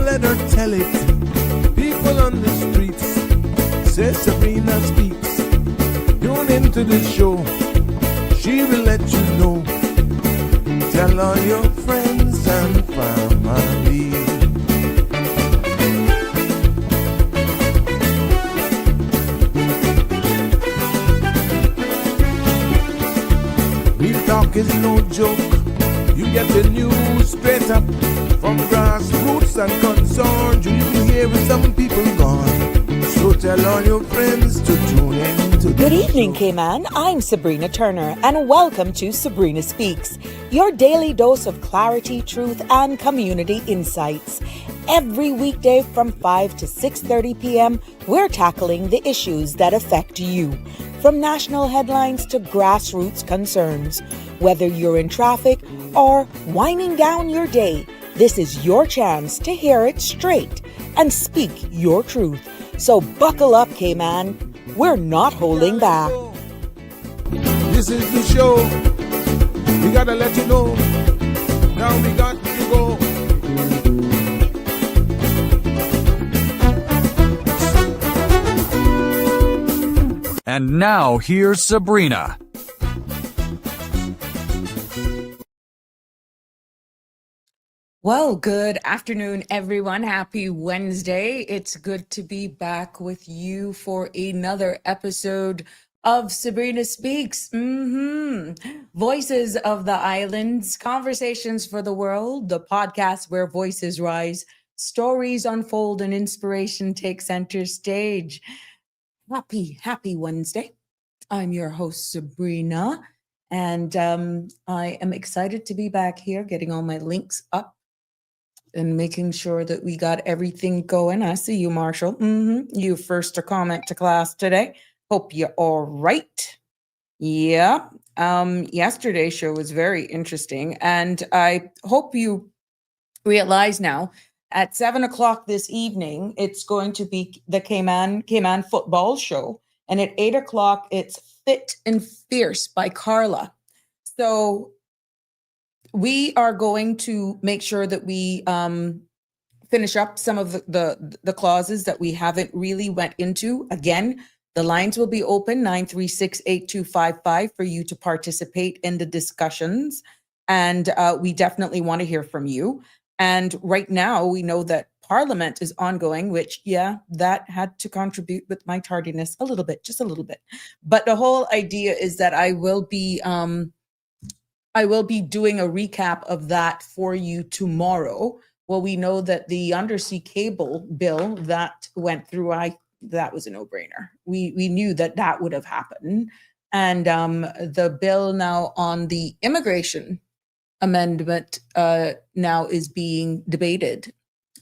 let her tell it. People on the streets say Sabrina speaks. Tune into the show, she will let you know. Tell all your friends and family. Real talk is no joke. You get the news straight up from grassroots and concerns. You hear some people gone. So tell all your friends to tune in to Good evening, Cayman. I'm Sabrina Turner, and welcome to Sabrina Speaks, your daily dose of clarity, truth, and community insights. Every weekday from 5 to 6:30 p.m., we're tackling the issues that affect you. From national headlines to grassroots concerns. Whether you're in traffic or winding down your day, this is your chance to hear it straight and speak your truth. So buckle up, Cayman. We're not holding back. This is the show. We gotta let you know. Now we got to go. And now here's Sabrina. Well, good afternoon, everyone. Happy Wednesday. It's good to be back with you for another episode of Sabrina Speaks. Voices of the Islands, Conversations for the World, the podcast where voices rise, stories unfold, and inspiration takes center stage. Happy Wednesday. I'm your host, Sabrina, and I am excited to be back here, getting all my links up and making sure that we got everything going. I see you, Marshall. You first to comment to class today. Hope you're all right. Yeah. Yesterday's show was very interesting, and I hope you realize now at 7:00 this evening, it's going to be the Cayman football show. And at 8:00, it's Fit and Fierce by Carla. So we are going to make sure that we finish up some of the clauses that we haven't really went into. Again, the lines will be open, 936-8255, for you to participate in the discussions. And we definitely want to hear from you. And right now, we know that Parliament is ongoing, which, that had to contribute with my tardiness a little bit, just a little bit. But the whole idea is that I will be doing a recap of that for you tomorrow. Well, we know that the undersea cable bill that went through, that was a no-brainer. We knew that would have happened. And the bill now on the immigration amendment now is being debated.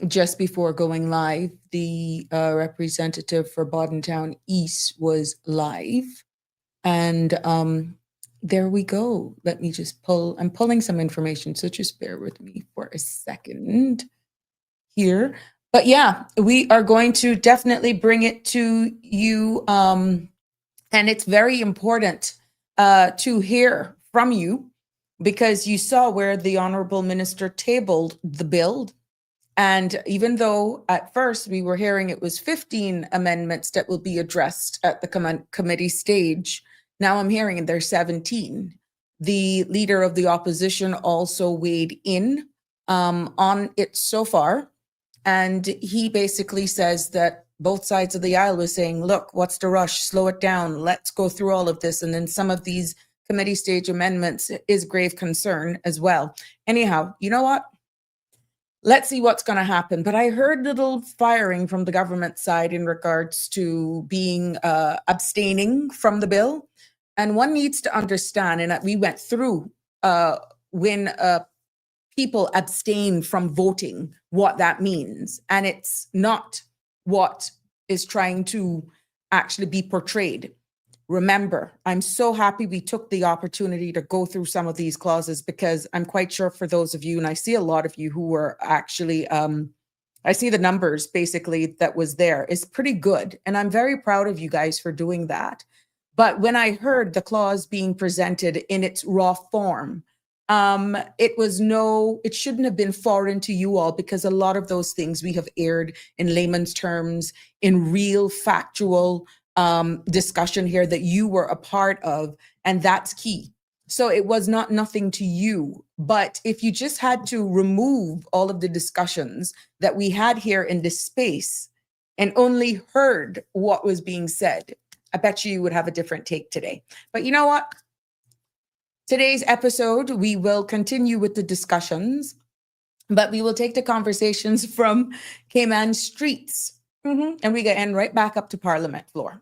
Just before going live, the representative for Bodentown East was live. And there we go. Let me just I'm pulling some information, so just bear with me for a second here. But yeah, we are going to definitely bring it to you. And it's very important to hear from you, because you saw where the Honorable Minister tabled the bill. And even though at first we were hearing it was 15 amendments that will be addressed at the committee stage, now I'm hearing there's 17. The leader of the opposition also weighed in on it so far. And he basically says that both sides of the aisle was saying, look, what's the rush? Slow it down. Let's go through all of this. And then some of these committee stage amendments is grave concern as well. Anyhow, you know what? Let's see what's going to happen. But I heard little firing from the government side in regards to being abstaining from the bill. And one needs to understand, and we went through when people abstain from voting, what that means. And it's not what is trying to actually be portrayed. Remember, I'm so happy we took the opportunity to go through some of these clauses, because I'm quite sure for those of you, and I see a lot of you who were actually, I see the numbers basically that was there is pretty good. And I'm very proud of you guys for doing that. But when I heard the clause being presented in its raw form, It shouldn't have been foreign to you all, because a lot of those things we have aired in layman's terms, in real factual discussion here that you were a part of, and that's key. So it was not nothing to you. But if you just had to remove all of the discussions that we had here in this space and only heard what was being said, I bet you would have a different take today. But you know what? Today's episode, we will continue with the discussions, but we will take the conversations from Cayman streets. And we get end right back up to Parliament floor.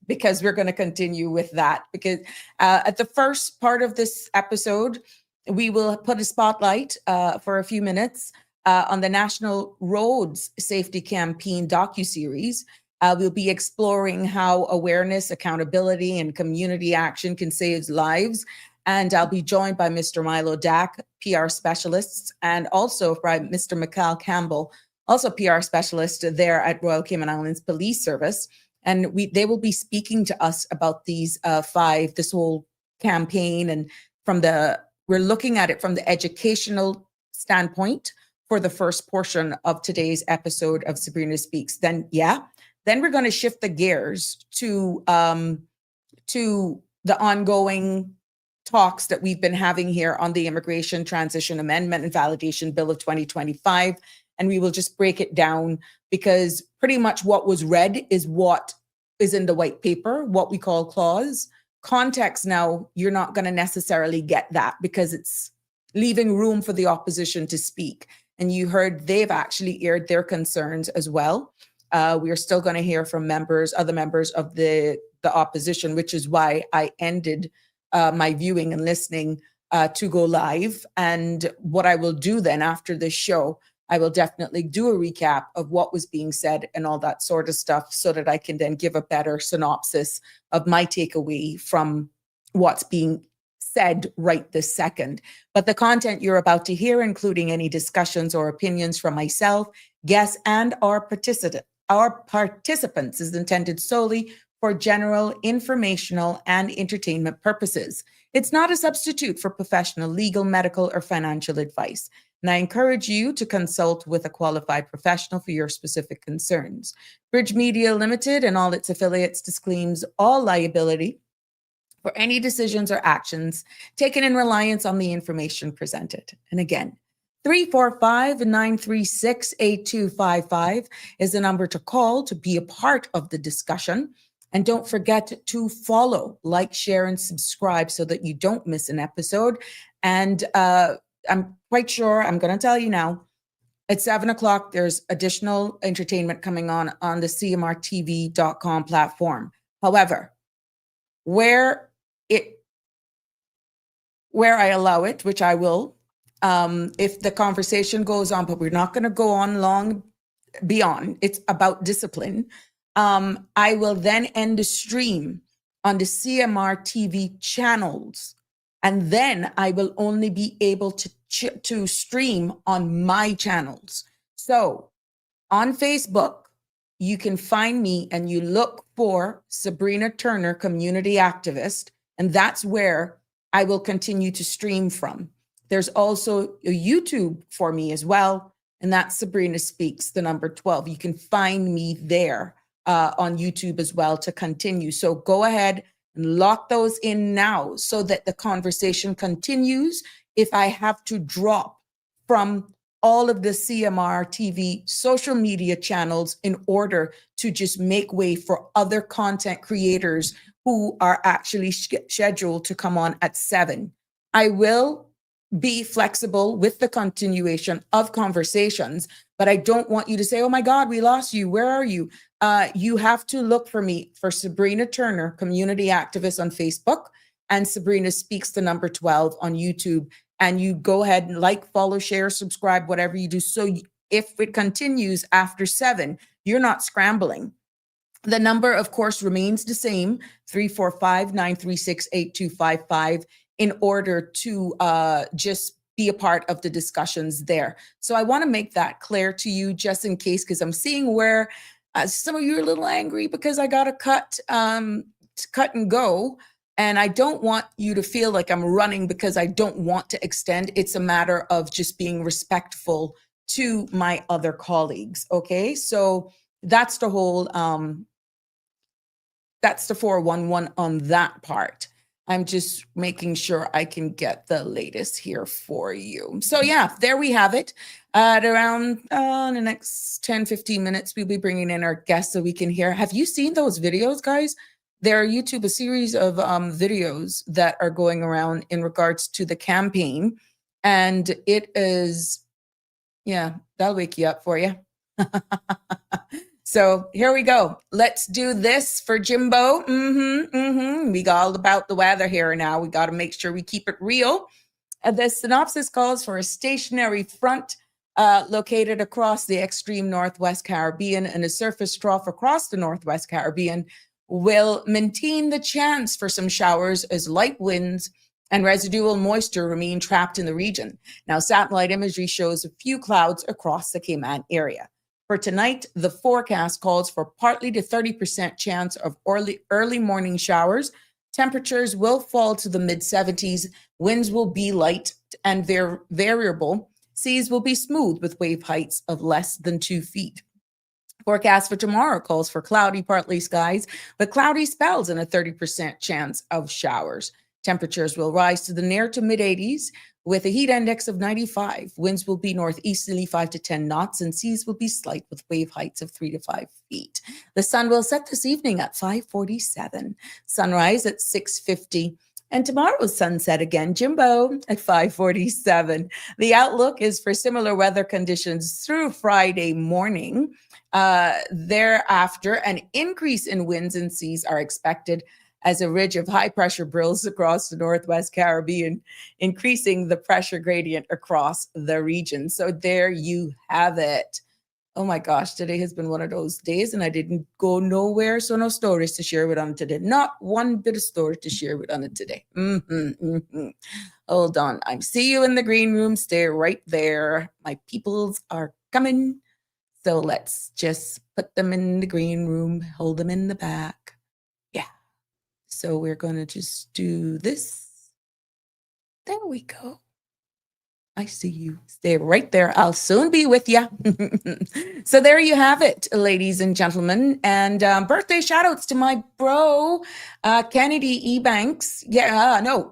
Because we're going to continue with that. Because at the first part of this episode, we will put a spotlight for a few minutes on the National Roads Safety Campaign Docuseries. We'll be exploring how awareness, accountability, and community action can save lives. And I'll be joined by Mr. Milo Dack, PR specialist, and also by Mr. Mikhail Campbell, also PR specialist there at Royal Cayman Islands Police Service. And they will be speaking to us about this whole campaign. And we're looking at it from the educational standpoint for the first portion of today's episode of Sabrina Speaks. Then we're going to shift the gears to the ongoing talks that we've been having here on the Immigration Transition Amendment and Validation Bill of 2025. And we will just break it down, because pretty much what was read is what is in the white paper, what we call clause. Context now, you're not going to necessarily get that, because it's leaving room for the opposition to speak. And you heard they've actually aired their concerns as well. We are still going to hear from other members of the opposition, which is why I ended my viewing and listening to go live. And what I will do then after this show, I will definitely do a recap of what was being said and all that sort of stuff, so that I can then give a better synopsis of my takeaway from what's being said right this second. But the content you're about to hear, including any discussions or opinions from myself, guests, and our participants, is intended solely for general, informational, and entertainment purposes. It's not a substitute for professional, legal, medical, or financial advice. And I encourage you to consult with a qualified professional for your specific concerns. Bridge Media Limited and all its affiliates disclaims all liability for any decisions or actions taken in reliance on the information presented. And again, 345-936-8255 is the number to call to be a part of the discussion. And don't forget to follow, like, share, and subscribe so that you don't miss an episode. And I'm quite sure, I'm going to tell you now, at 7:00, there's additional entertainment coming on the cmrtv.com platform. However, where I allow it, which I will, if the conversation goes on, but we're not going to go on long beyond, it's about discipline. I will then end the stream on the CMR TV channels, and then I will only be able to stream on my channels. So on Facebook, you can find me and you look for Sabrina Turner, community activist, and that's where I will continue to stream from. There's also a YouTube for me as well, and that's Sabrina Speaks, the number 12. You can find me there on YouTube as well to continue. So go ahead and lock those in now so that the conversation continues. If I have to drop from all of the CMR TV social media channels in order to just make way for other content creators who are actually scheduled to come on at 7, I will be flexible with the continuation of conversations, but I don't want you to say, oh my God, we lost you. Where are you? You have to look for me for Sabrina Turner, community activist on Facebook, and Sabrina Speaks, the number 12 on YouTube. And you go ahead and like, follow, share, subscribe, whatever you do. So if it continues after 7, you're not scrambling. The number, of course, remains the same, 345-936-8255, in order to just be a part of the discussions there. So I want to make that clear to you just in case, because I'm seeing where some of you are a little angry because I got to cut and go. And I don't want you to feel like I'm running because I don't want to extend. It's a matter of just being respectful to my other colleagues. Okay. So that's the whole, that's the 411 on that part. I'm just making sure I can get the latest here for you. So yeah, there we have it. At around the next 10, 15 minutes, we'll be bringing in our guests so we can hear. Have you seen those videos, guys? There are YouTube, a series of videos that are going around in regards to the campaign. And it is, yeah, that'll wake you up for you. So here we go. Let's do this for Jimbo. We got all about the weather here now. We got to make sure we keep it real. The synopsis calls for a stationary front located across the extreme Northwest Caribbean, and a surface trough across the Northwest Caribbean will maintain the chance for some showers as light winds and residual moisture remain trapped in the region. Now, satellite imagery shows a few clouds across the Cayman area. For tonight, the forecast calls for partly to 30% chance of early morning showers. Temperatures will fall to the mid-70s. Winds will be light and variable. Seas will be smooth with wave heights of less than 2 feet. Forecast for tomorrow calls for cloudy, partly skies, with cloudy spells and a 30% chance of showers. Temperatures will rise to the near to mid-80s with a heat index of 95. Winds will be northeasterly 5 to 10 knots, and seas will be slight with wave heights of 3 to 5 feet. The sun will set this evening at 5:47, sunrise at 6:50, and tomorrow's sunset again, Jimbo, at 5:47. The outlook is for similar weather conditions through Friday morning. Thereafter, an increase in winds and seas are expected as a ridge of high pressure builds across the Northwest Caribbean, increasing the pressure gradient across the region. So there you have it. Oh my gosh, today has been one of those days and I didn't go nowhere. So no stories to share with on today. Not one bit of story to share with on it today. Hold on. I see you in the green room. Stay right there. My peoples are coming. So let's just put them in the green room, hold them in the back. Yeah. So we're going to just do this. There we go. I see you. Stay right there. I'll soon be with you. So there you have it, ladies and gentlemen. And birthday shout outs to my bro, Kennedy Ebanks.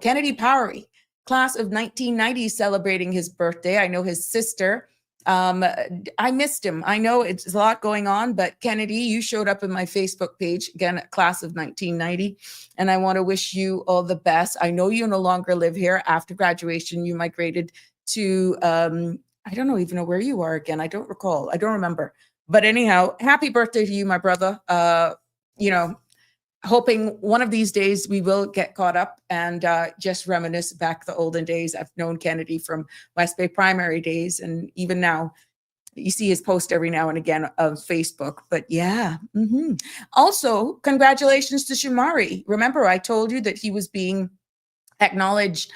Kennedy Powery, class of 1990, celebrating his birthday. I know his sister. I missed him. I know it's a lot going on, but Kennedy, you showed up in my Facebook page, again, class of 1990, and I want to wish you all the best. I know you no longer live here. After graduation, you migrated to, I don't even know where you are again. I don't recall. I don't remember. But anyhow, happy birthday to you, my brother. Hoping one of these days we will get caught up and just reminisce back the olden days. I've known Kennedy from West Bay primary days, and even now you see his post every now and again of Facebook. But yeah. Also, congratulations to Shamari. Remember, I told you that he was being acknowledged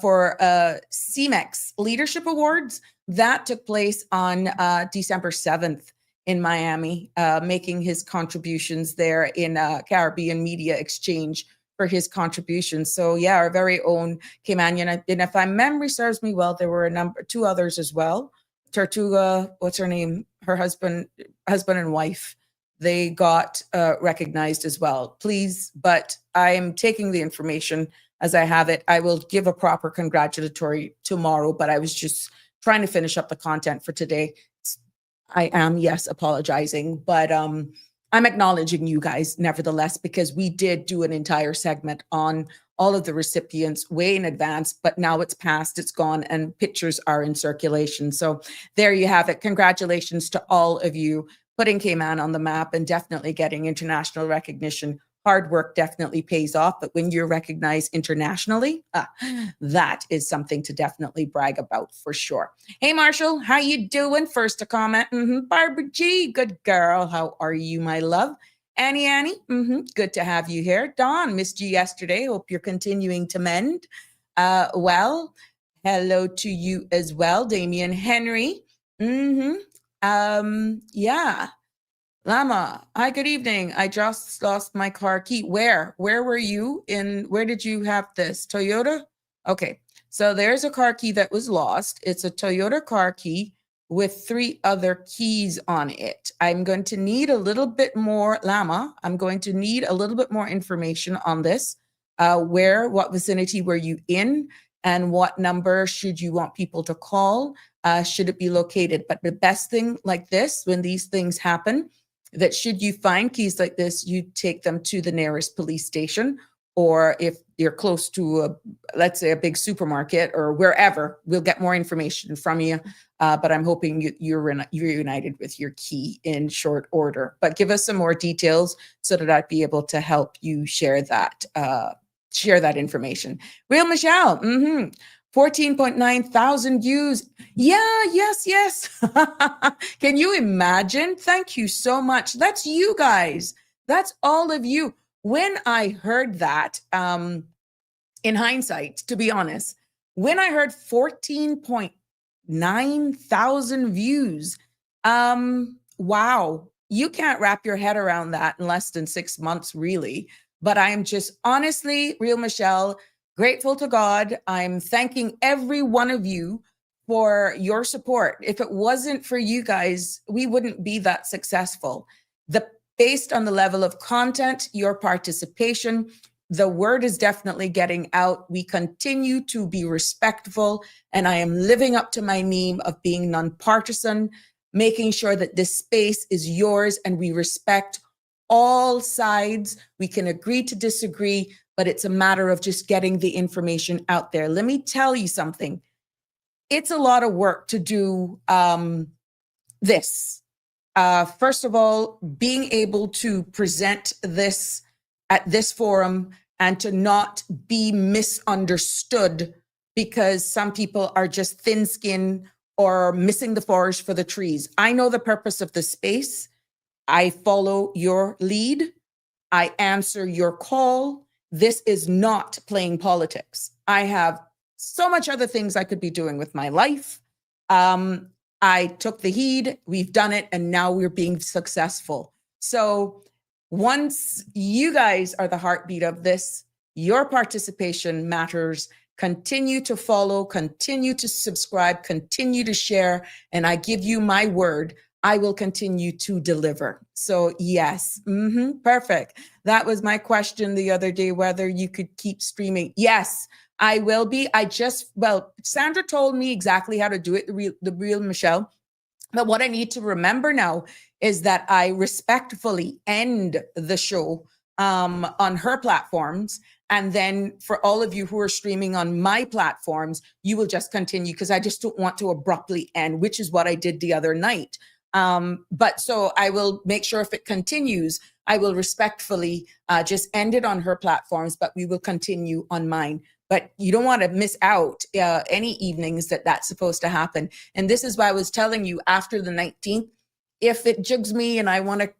for CMEX Leadership Awards. That took place on December 7th. In Miami, making his contributions there in Caribbean Media Exchange for his contributions. So yeah, our very own Caymanian. And if my memory serves me well, there were two others as well. Tortuga, what's her name? Her husband and wife. They got recognized as well. Please, but I am taking the information as I have it. I will give a proper congratulatory tomorrow, but I was just trying to finish up the content for today. I am, yes, apologizing, but I'm acknowledging you guys nevertheless, because we did do an entire segment on all of the recipients way in advance, but now it's past, it's gone, and pictures are in circulation. So there you have it. Congratulations to all of you putting Cayman on the map and definitely getting international recognition. Hard work definitely pays off, but when you're recognized internationally, that is something to definitely brag about for sure. Hey, Marshall, how you doing? First to comment, Barbara G, good girl. How are you, my love? Annie, good to have you here. Dawn, missed you yesterday. Hope you're continuing to mend. Well, hello to you as well, Damian Henry. Yeah. Lama, hi, good evening. I just lost my car key. Where were you where did you have this? Toyota? Okay, so there's a car key that was lost. It's a Toyota car key with 3 other keys on it. I'm going to need a little bit more, Lama, I'm going to need a little bit more information on this. What vicinity were you in? And what number should you want people to call? Should it be located? But the best thing like this, when these things happen, that should you find keys like this, you take them to the nearest police station, or if you're close to, let's say, a big supermarket or wherever, we'll get more information from you. But I'm hoping you're united with your key in short order. But give us some more details so that I'd be able to help you share that information. Real Michelle, 14.9 thousand views. Yeah, yes. Can you imagine? Thank you so much. That's you guys. That's all of you. When I heard that, in hindsight, to be honest, when I heard 14.9 thousand views, wow, you can't wrap your head around that in less than 6 months, really. But I am just honestly, Real Michelle, grateful to God. I'm thanking every one of you for your support. If it wasn't for you guys, we wouldn't be that successful. Based on the level of content, your participation, the word is definitely getting out. We continue to be respectful, and I am living up to my name of being nonpartisan, making sure that this space is yours and we respect all sides. We can agree to disagree, but it's a matter of just getting the information out there. Let me tell you something. It's a lot of work to do this. First of all, being able to present this at this forum and to not be misunderstood because some people are just thin-skinned or missing the forest for the trees. I know the purpose of the space. I follow your lead. I answer your call. This is not playing politics. I have so much other things I could be doing with my life. I took the heed, we've done it, and now we're being successful. So once you guys are the heartbeat of this, your participation matters. Continue to follow, continue to subscribe, continue to share, and I give you my word, I will continue to deliver. So yes, perfect. That was my question the other day, whether you could keep streaming. Yes, I will be. Sandra told me exactly how to do it, the real Michelle. But what I need to remember now is that I respectfully end the show on her platforms. And then for all of you who are streaming on my platforms, you will just continue because I just don't want to abruptly end, which is what I did the other night. But so I will make sure if it continues, I will respectfully just end it on her platforms, but we will continue on mine. But you don't want to miss out any evenings that's supposed to happen. And this is why I was telling you after the 19th, if it jigs me and I want to,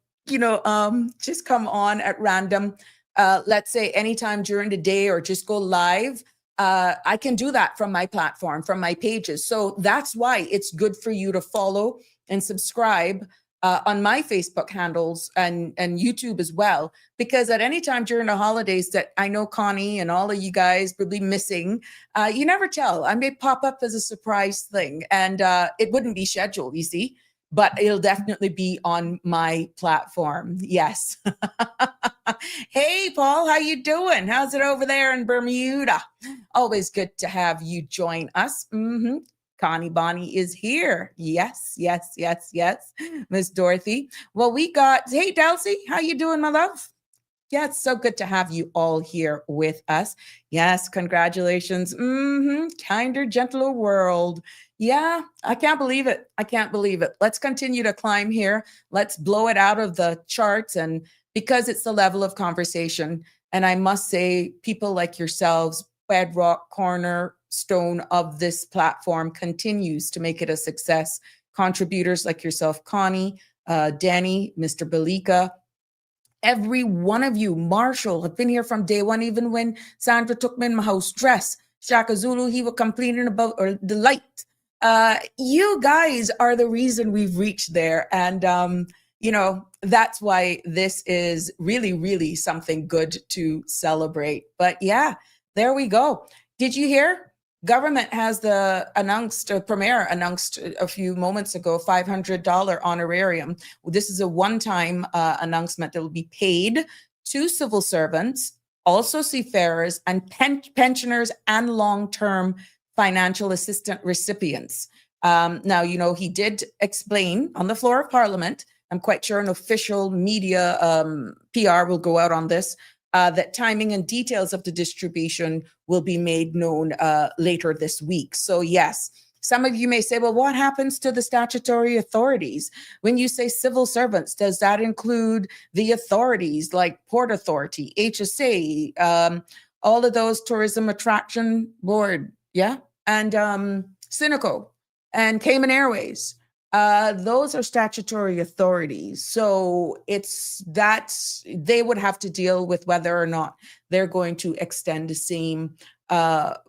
just come on at random, let's say anytime during the day or just go live, I can do that from my platform, from my pages. So that's why it's good for you to follow and subscribe on my Facebook handles and YouTube as well, because at any time during the holidays that I know Connie and all of you guys will be missing, you never tell. I may pop up as a surprise thing and it wouldn't be scheduled, you see, but it'll definitely be on my platform. Yes. Hey, Paul, how you doing? How's it over there in Bermuda? Always good to have you join us. Connie Bonnie is here. Yes. Miss Dorothy. Well, we got, hey, Delcy, how you doing, my love? Yeah, it's so good to have you all here with us. Yes, congratulations. Kinder, gentler world. Yeah, I can't believe it. Let's continue to climb here. Let's blow it out of the charts, and because it's the level of conversation. And I must say, people like yourselves, bedrock cornerstone of this platform, continues to make it a success. Contributors like yourself, Connie, Danny, Mr. Belika, every one of you, Marshall, have been here from day one, even when Sandra took me in my house dress. Shaka Zulu, he was complaining about the light. You guys are the reason we've reached there. And you know, that's why this is really, really something good to celebrate. But yeah, there we go. Did you hear? Government has Premier announced a few moments ago, $500 honorarium. This is a one-time announcement that will be paid to civil servants, also seafarers, and pensioners and long-term financial assistance recipients. Now, you know, he did explain on the floor of Parliament, I'm quite sure an official media PR will go out on this, that timing and details of the distribution will be made known later this week. So yes, some of you may say, well, what happens to the statutory authorities? When you say civil servants, does that include the authorities like Port Authority, HSA, all of those Tourism Attraction Board, yeah? And Cineco and Cayman Airways? Those are statutory authorities. So they would have to deal with whether or not they're going to extend the same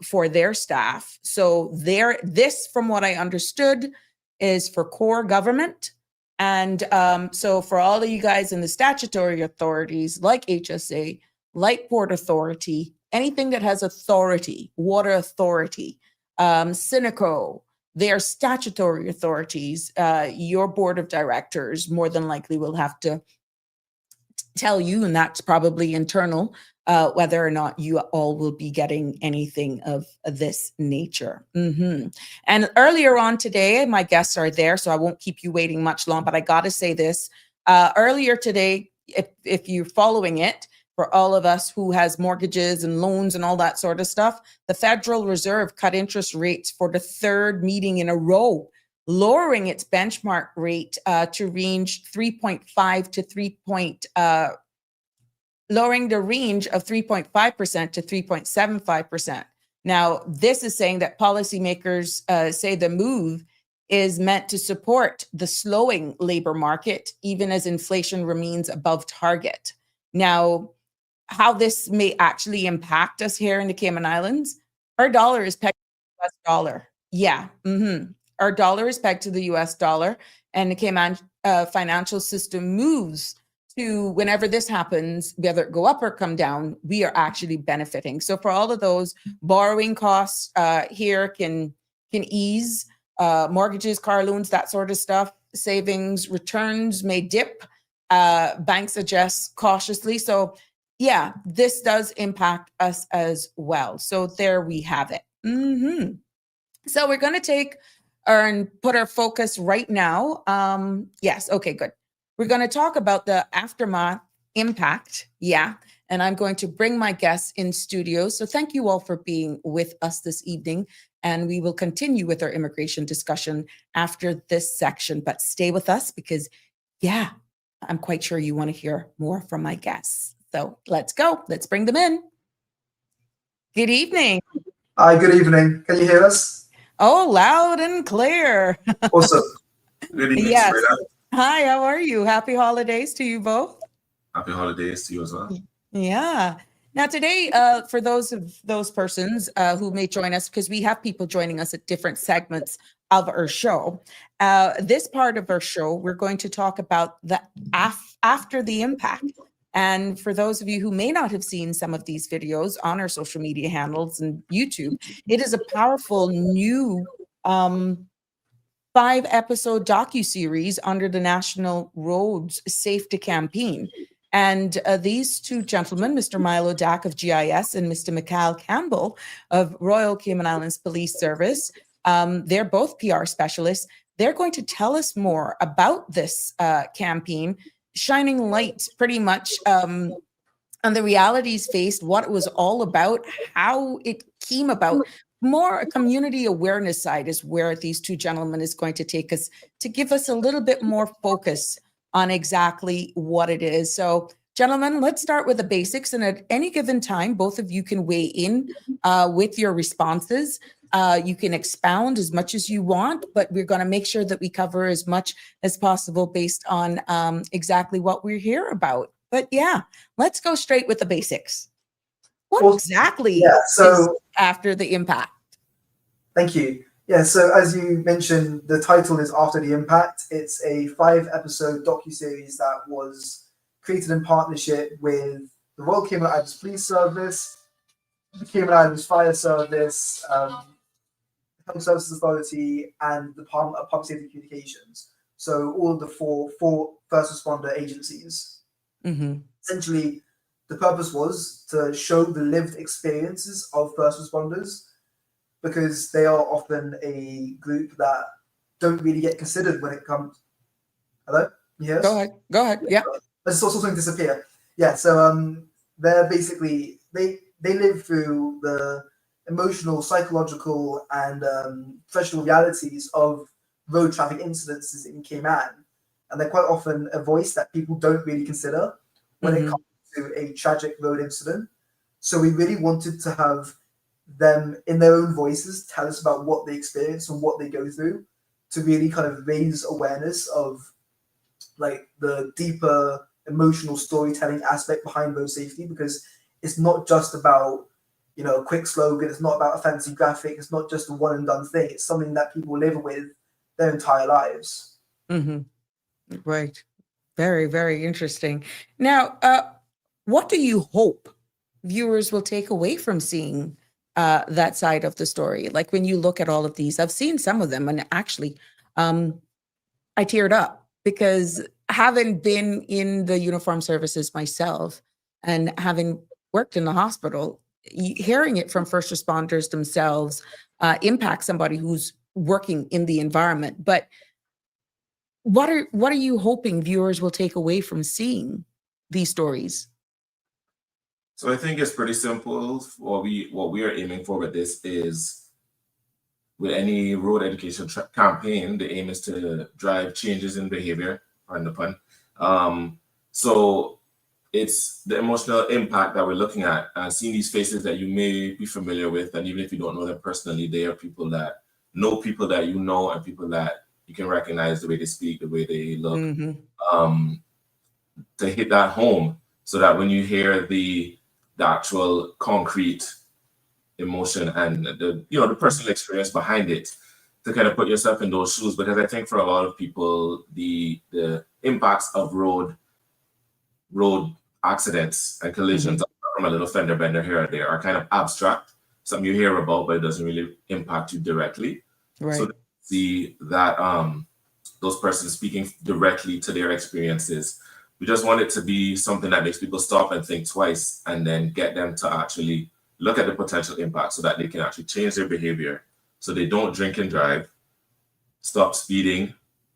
for their staff. So this, from what I understood, is for core government. And so for all of you guys in the statutory authorities like HSA, like Port Authority, anything that has authority, Water Authority, Cineco, they are statutory authorities. Your board of directors more than likely will have to tell you, and that's probably internal, whether or not you all will be getting anything of this nature. And earlier on today, my guests are there, so I won't keep you waiting much long, but I got to say this. Earlier today, if you're following it, for all of us who has mortgages and loans and all that sort of stuff, the Federal Reserve cut interest rates for the third meeting in a row, lowering its benchmark rate to range 3.5 to lowering the range of 3.5% to 3.75%. Now, this is saying that policymakers say the move is meant to support the slowing labor market, even as inflation remains above target. Now, how this may actually impact us here in the Cayman Islands, our dollar is pegged to the US dollar. Yeah. Our dollar is pegged to the US dollar, and the Cayman financial system moves to, whenever this happens, whether it go up or come down, we are actually benefiting. So for all of those, borrowing costs here can ease, mortgages, car loans, that sort of stuff, savings, returns may dip, banks adjust cautiously. So yeah, this does impact us as well. So there we have it. So we're going to take and put our focus right now. Yes. Okay, good. We're going to talk about the aftermath impact. Yeah. And I'm going to bring my guests in studio. So thank you all for being with us this evening. And we will continue with our immigration discussion after this section. But stay with us because, yeah, I'm quite sure you want to hear more from my guests. So let's go. Let's bring them in. Good evening. Hi, good evening. Can you hear us? Oh, loud and clear. Awesome. Good evening, Yes. Sabrina. Hi, how are you? Happy holidays to you both. Happy holidays to you as well. Yeah. Now today, for those persons who may join us, because we have people joining us at different segments of our show, this part of our show, we're going to talk about the after the impact. And for those of you who may not have seen some of these videos on our social media handles and YouTube, it is a powerful new 5-episode docuseries under the National Roads Safety Campaign. And these two gentlemen, Mr. Milo Dack of GIS and Mr. Mikhail Campbell of Royal Cayman Islands Police Service, they're both PR specialists. They're going to tell us more about this campaign, shining light pretty much on the realities faced, what it was all about, how it came about. More a community awareness side is where these two gentlemen is going to take us to give us a little bit more focus on exactly what it is. So, gentlemen, let's start with the basics. And at any given time, both of you can weigh in with your responses. You can expound as much as you want, but we're going to make sure that we cover as much as possible based on exactly what we're here about. But yeah, let's go straight with the basics. What exactly is after the impact? Thank you. Yeah, so as you mentioned, the title is After the Impact. It's a 5-episode docuseries that was created in partnership with the Royal Cayman Islands Police Service, the Cayman Islands Fire Service, Health Services Authority, and the Department of Public Safety Communications. So all of the four first responder agencies. Mm-hmm. Essentially, the purpose was to show the lived experiences of first responders, because they are often a group that don't really get considered when it comes. Hello? Yes. Go ahead. Yeah. I just saw something disappear. Yeah. So they're basically they live through the emotional, psychological, and professional realities of road traffic incidences in Cayman, and they're quite often a voice that people don't really consider when it comes to a tragic road incident. So we really wanted to have them in their own voices tell us about what they experience and what they go through, to really kind of raise awareness of like the deeper emotional storytelling aspect behind road safety, because it's not just about, you know, a quick slogan, it's not about a fancy graphic, it's not just a one and done thing, it's something that people live with their entire lives. Right. Very, very interesting. Now, what do you hope viewers will take away from seeing that side of the story? Like when you look at all of these, I've seen some of them, and actually, I teared up, because having been in the uniformed services myself and having worked in the hospital, hearing it from first responders themselves impacts somebody who's working in the environment. But what are you hoping viewers will take away from seeing these stories? So I think it's pretty simple. What we are aiming for with this is, with any road education campaign, the aim is to drive changes in behavior, pardon the pun. So it's the emotional impact that we're looking at, and seeing these faces that you may be familiar with, and even if you don't know them personally, they are people that know people that you know, and people that you can recognize the way they speak, the way they look, to hit that home, so that when you hear the actual concrete emotion and the personal experience behind it, to kind of put yourself in those shoes. Because I think for a lot of people, the impacts of road accidents and collisions from a little fender bender here or there are kind of abstract, something you hear about, but it doesn't really impact you directly. Right. So to see that those persons speaking directly to their experiences, we just want it to be something that makes people stop and think twice, and then get them to actually look at the potential impact, so that they can actually change their behavior, so they don't drink and drive, stop speeding,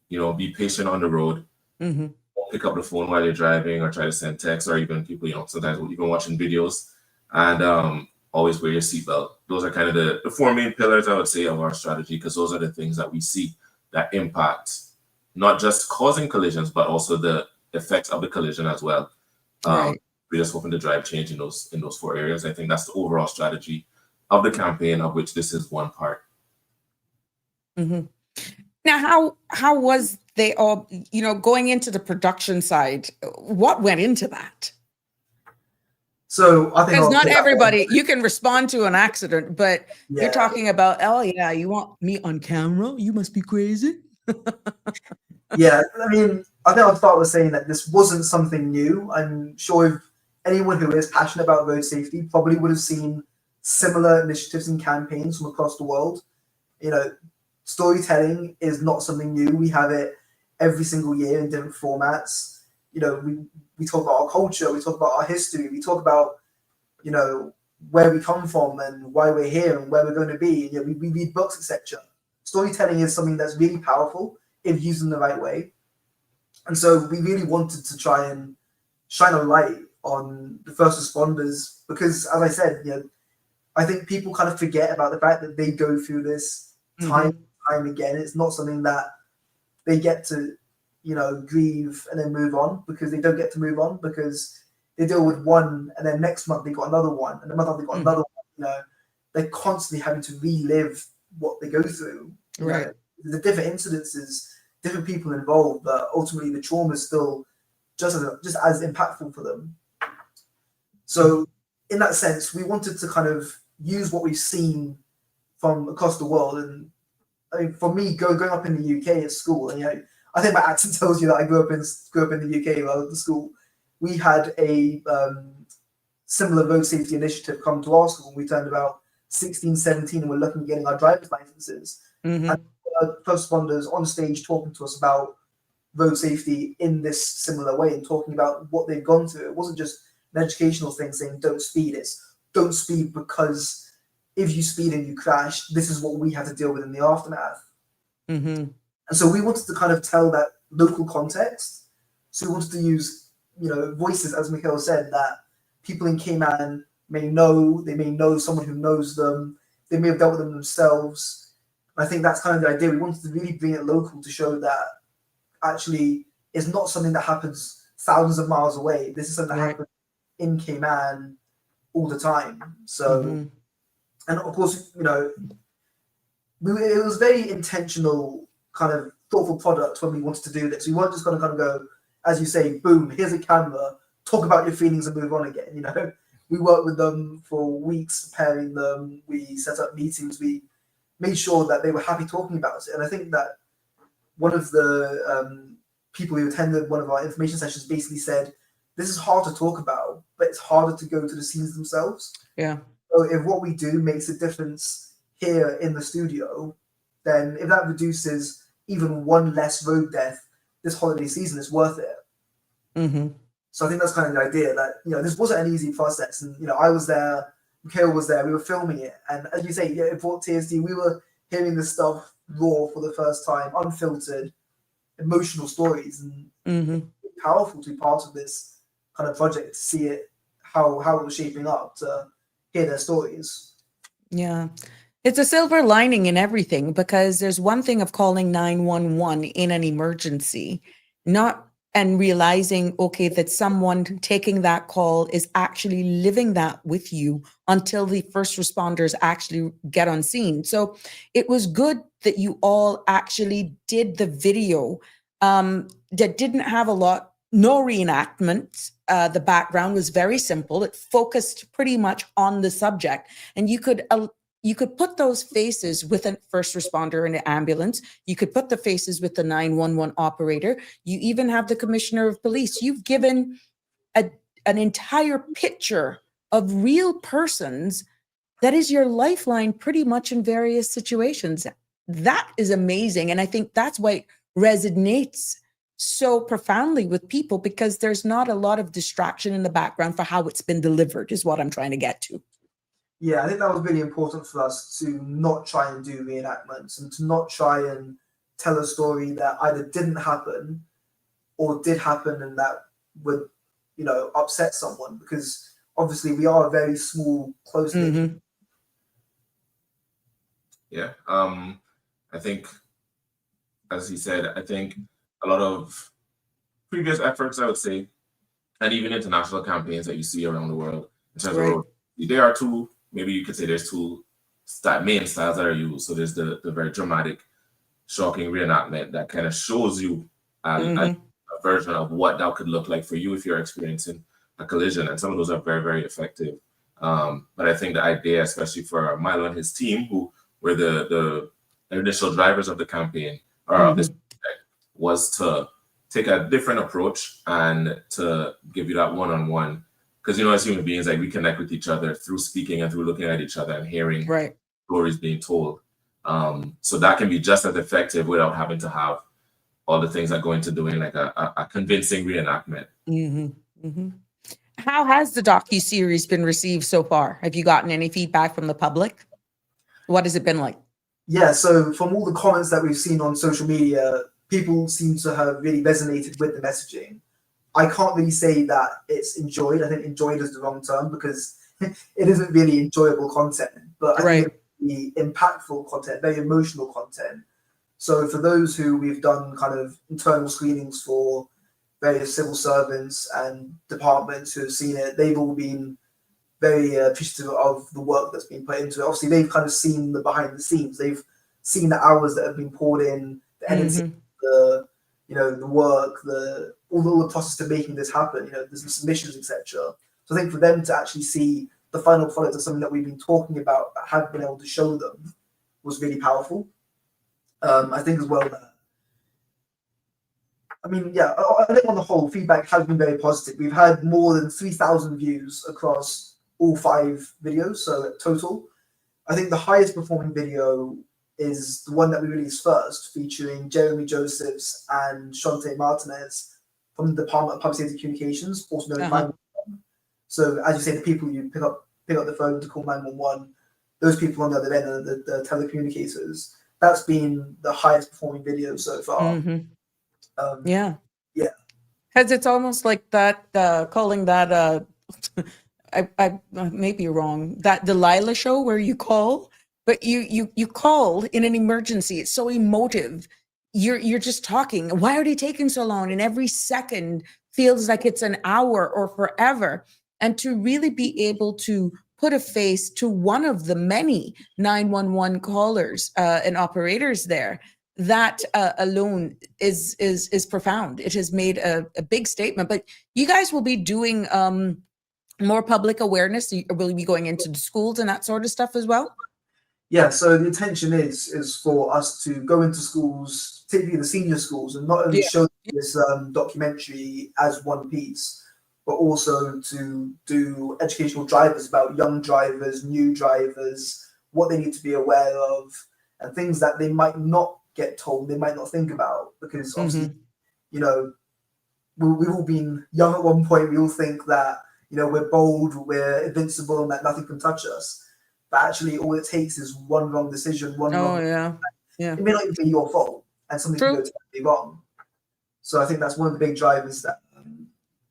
be patient on the road, don't pick up the phone while you're driving, or try to send texts, or even people, sometimes even watching videos, and always wear your seatbelt. Those are kind of the four main pillars, I would say, of our strategy, because those are the things that we see that impact not just causing collisions, but also the effects of the collision as well. Right. We're just hoping to drive change in those four areas. I think that's the overall strategy of the campaign, of which this is one part. Now, how was they all, going into the production side? What went into that? So I think, because not everybody, you can respond to an accident, but you're talking about, oh yeah, you want me on camera? You must be crazy. Yeah, I mean, I think I'll start with saying that this wasn't something new. I'm sure if anyone who is passionate about road safety probably would have seen similar initiatives and campaigns from across the world. Storytelling is not something new. We have it every single year in different formats. We talk about our culture, we talk about our history, we talk about, where we come from and why we're here and where we're going to be. We read books, etc. Storytelling is something that's really powerful if used in the right way. And so we really wanted to try and shine a light on the first responders, because, as I said, I think people kind of forget about the fact that they go through this time again. It's not something that they get to, grieve and then move on, because they don't get to move on, because they deal with one and then next month they got another one, and the month after they got another one. They're constantly having to relive what they go through. Right. The different incidences, different people involved, but ultimately the trauma is still just as impactful for them. So in that sense, we wanted to kind of use what we've seen from across the world and I mean, for me, growing up in the UK at school, and I think my accent tells you that I grew up in the UK while I was at school. We had a similar road safety initiative come to our school. We turned about 16, 17, and we're looking at getting our driver's licenses. Mm-hmm. And first responders on stage talking to us about road safety in this similar way and talking about what they've gone through. It wasn't just an educational thing saying don't speed. It's don't speed because if you speed and you crash, this is what we had to deal with in the aftermath. Mm-hmm. And so we wanted to kind of tell that local context. So we wanted to use, voices, as Mikhail said, that people in Cayman may know. They may know someone who knows them. They may have dealt with them themselves. And I think that's kind of the idea. We wanted to really bring it local to show that actually it's not something that happens thousands of miles away. This is something that happens in Cayman all the time. So, and of course, it was very intentional, kind of thoughtful product when we wanted to do this. We weren't just going to kind of go, as you say, boom, here's a camera, talk about your feelings and move on again. We worked with them for weeks, preparing them. We set up meetings. We made sure that they were happy talking about it. And I think that one of the people who attended one of our information sessions basically said, this is hard to talk about, but it's harder to go to the scenes themselves. Yeah. So if what we do makes a difference here in the studio, then if that reduces even one less road death this holiday season, it's worth it. Mm-hmm. So I think that's kind of the idea that, this wasn't an easy process. And, I was there, Mikhail was there, we were filming it. And as you say, it brought tears to you. We were hearing this stuff raw for the first time, unfiltered, emotional stories. And powerful to be part of this kind of project, to see it, how it was shaping up, to hear their stories. Yeah. It's a silver lining in everything, because there's one thing of calling 911 in an emergency, and realizing, okay, that someone taking that call is actually living that with you until the first responders actually get on scene. So it was good that you all actually did the video that didn't have no reenactment. The background was very simple. It focused pretty much on the subject, and you could put those faces with a first responder in an ambulance. You could put the faces with the 911 operator. You even have the commissioner of police. You've given an entire picture of real persons that is your lifeline pretty much in various situations. That is amazing. And I think that's why it resonates so profoundly with people, because there's not a lot of distraction in the background for how it's been delivered, is what I'm trying to get to. Yeah, I think that was really important for us to not try and do reenactments and to not try and tell a story that either didn't happen or did happen and that would, upset someone, because obviously we are a very small, close-knit. Yeah, I think, as he said, I think a lot of previous efforts, I would say, and even international campaigns that you see around the world, in terms of there are two. Maybe you could say there's two main styles that are used. So there's the very dramatic, shocking reenactment that kind of shows you a version of what that could look like for you if you're experiencing a collision. And some of those are very, very effective. But I think the idea, especially for Milo and his team, who were the initial drivers of the campaign, or of this project, was to take a different approach and to give you that one-on-one. Because, as human beings, we connect with each other through speaking and through looking at each other and hearing stories being told. So that can be just as effective without having to have all the things that go into doing like a convincing reenactment. How has the docuseries been received so far? Have you gotten any feedback from the public? What has it been like? Yeah, so from all the comments that we've seen on social media, people seem to have really resonated with the messaging. I can't really say that it's enjoyed. I think enjoyed is the wrong term, because it isn't really enjoyable content, but I think it's really impactful content, very emotional content. So for those who we've done kind of internal screenings for, various civil servants and departments who have seen it, they've all been very appreciative of the work that's been put into it. Obviously, they've kind of seen the behind the scenes. They've seen the hours that have been poured in, the editing, the work, all the process to making this happen, there's the submissions, etc. So I think for them to actually see the final product of something that we've been talking about, that have been able to show them, was really powerful. I think as well that, I mean, yeah, I think on the whole, feedback has been very positive. We've had more than 3,000 views across all 5 videos, so total. I think the highest performing video is the one that we released first, featuring Jeremy Josephs and Shante Martinez from the Department of Public Safety Communications, also known as 911. So as you say, the people you pick up the phone to call 911, those people on the other end are the telecommunicators. That's been the highest performing video so far. Yeah. Yeah. Because it's almost like that, calling that, I may be wrong, that Delilah show where you call, but you call in an emergency. It's so emotive. You're just talking. Why are they taking so long? And every second feels like it's an hour or forever. And to really be able to put a face to one of the many 911 callers and operators there, that alone is profound. It has made a big statement. But you guys will be doing more public awareness. Will you be going into the schools and that sort of stuff as well? Yeah, so the intention is for us to go into schools, particularly the senior schools, and not only show this documentary as one piece, but also to do educational drivers about young drivers, new drivers, what they need to be aware of, and things that they might not get told, they might not think about, because obviously, you know, we've all been young at one point. We all think that, you know, we're bold, we're invincible, and that nothing can touch us. But actually, all it takes is one wrong decision, one wrong. Yeah. It may not even be your fault, and something can go terribly wrong. So I think that's one of the big drivers that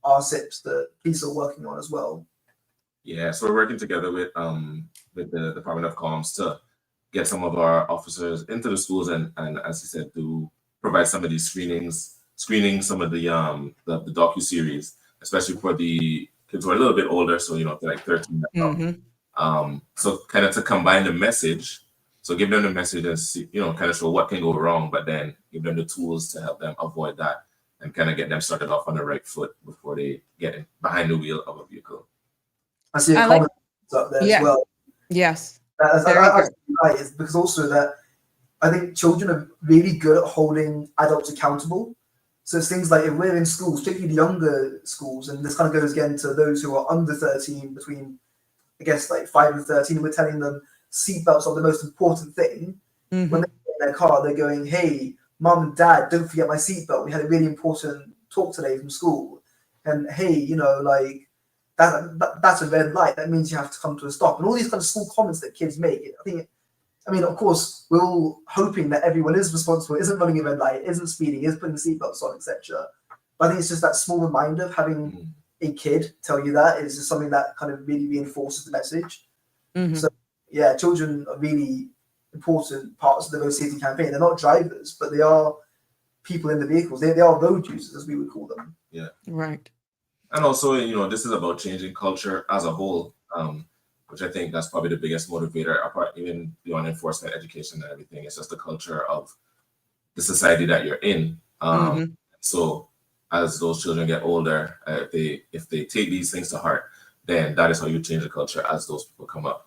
our SIPs, the police, are working on as well. Yeah, so we're working together with the Department of Comms to get some of our officers into the schools and as you said, to provide some of these screening some of the docuseries, especially for the kids who are a little bit older, so you know, they're like 13 now. So kind of to combine the message, so give them the message and see, you know, kind of show what can go wrong, but then give them the tools to help them avoid that and kind of get them started off on the right foot before they get in behind the wheel of a vehicle. I see a comment up there as well. Yes. That's right, is because also that I think children are really good at holding adults accountable. So it's things like if we're in schools, particularly the younger schools, and this kind of goes again to those who are under 13, between, I guess, like 5 and 13, and we're telling them seatbelts are the most important thing. When they get in their car, they're going, hey, mom and dad, don't forget my seatbelt. We had a really important talk today from school. And hey, you know, like, that's a red light. That means you have to come to a stop. And all these kind of small comments that kids make. I mean, of course, we're all hoping that everyone is responsible, isn't running a red light, isn't speeding, is putting seatbelts on, etc. But I think it's just that small reminder of having a kid tell you that is just something that kind of really reinforces the message. So yeah, children are really important parts of the road safety campaign. They're not drivers, but they are people in the vehicles. They are road users, as we would call them. Yeah. Right. And also, you know, this is about changing culture as a whole, which I think that's probably the biggest motivator, apart even beyond enforcement, education, and everything. It's just the culture of the society that you're in. So as those children get older, if they take these things to heart, then that is how you change the culture as those people come up.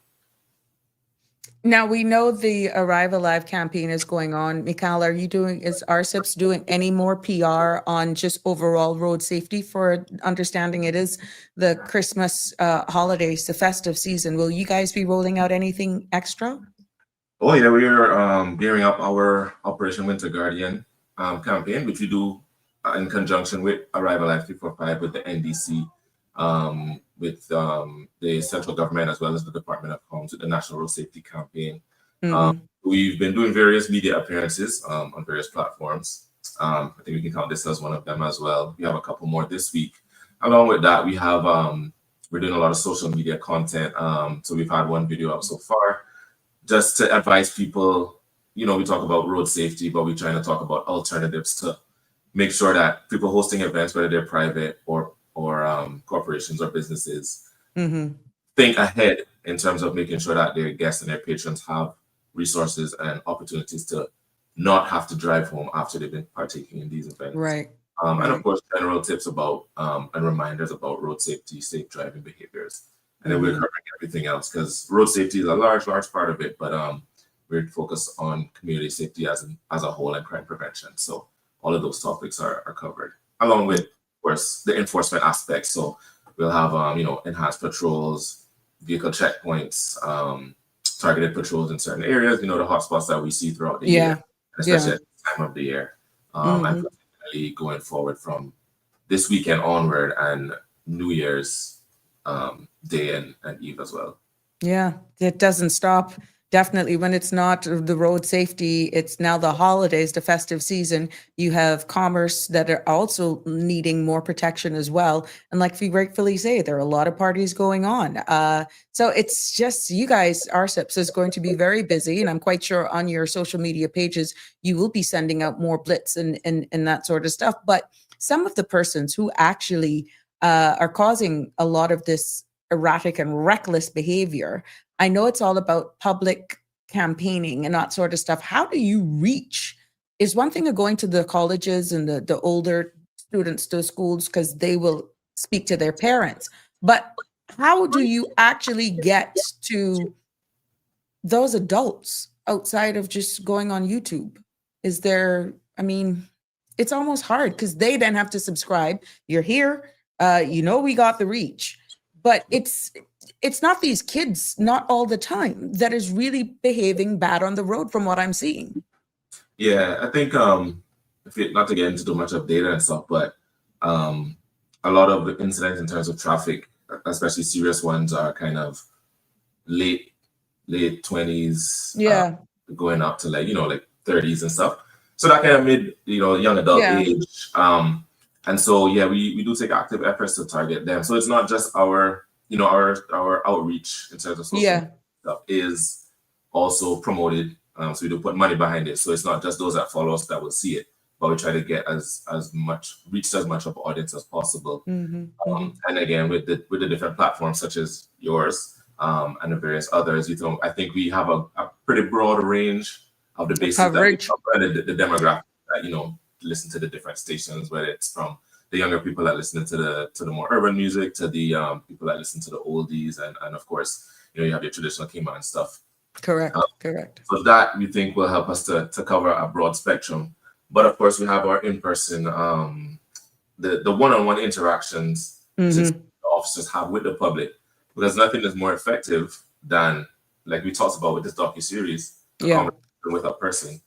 Now we know the Arrive Alive campaign is going on. Mikhail, is RSIPs doing any more PR on just overall road safety? For understanding it is the Christmas holidays, the festive season. Will you guys be rolling out anything extra? Oh yeah, we are gearing up our Operation Winter Guardian campaign, which we do in conjunction with Arrive Alive 345 with the NDC. With the central government as well as the Department of Comms with the National Road Safety Campaign. We've been doing various media appearances on various platforms. I think we can count this as one of them as well. We have a couple more this week. Along with that, we have we're doing a lot of social media content. So we've had one video up so far, just to advise people. You know, we talk about road safety, but we're trying to talk about alternatives to make sure that people hosting events, whether they're private or corporations or businesses, think ahead in terms of making sure that their guests and their patrons have resources and opportunities to not have to drive home after they've been partaking in these events. Right. And of course, general tips about and reminders about road safety, safe driving behaviors. And then we're covering everything else because road safety is a large part of it, but we're focused on community safety as a whole and crime prevention. So all of those topics are covered, along with, of course, the enforcement aspect. So we'll have, enhanced patrols, vehicle checkpoints, targeted patrols in certain areas, the hotspots that we see throughout the year, especially at this time of the year. And particularly going forward from this weekend onward and New Year's Day and Eve as well. Yeah, it doesn't stop. Definitely when it's not the road safety, it's now the holidays, the festive season. You have commerce that are also needing more protection as well. And like you rightfully say, there are a lot of parties going on. So it's just, you guys, RSIPs is going to be very busy. And I'm quite sure on your social media pages, you will be sending out more blitz and that sort of stuff. But some of the persons who actually are causing a lot of this erratic and reckless behavior, I know it's all about public campaigning and that sort of stuff. How do you reach? Is one thing of going to the colleges and the older students to schools because they will speak to their parents. But how do you actually get to those adults outside of just going on YouTube? Is there, it's almost hard because they then have to subscribe. You're here, we got the reach. But it's not these kids, not all the time, that is really behaving bad on the road from what I'm seeing. Yeah, I think not to get into too much of data and stuff, but a lot of the incidents in terms of traffic, especially serious ones, are kind of late 20s, going up to like 30s and stuff. So that kind of mid, young adult age. And so, we do take active efforts to target them. So it's not just our outreach in terms of social media stuff is also promoted. So we do put money behind it. So it's not just those that follow us that will see it, but we try to get as much of an audience as possible. And again, with the different platforms such as yours and the various others, I think we have a pretty broad range of the basis coverage and the demographic that listen to the different stations, whether it's from the younger people that listen to the more urban music to the people that listen to the oldies and of course you have your traditional Cayman stuff. Correct. So that we think will help us to cover a broad spectrum. But of course we have our in-person the one-on-one interactions the officers have with the public, because nothing is more effective than, like we talked about with this docuseries, conversation with a person.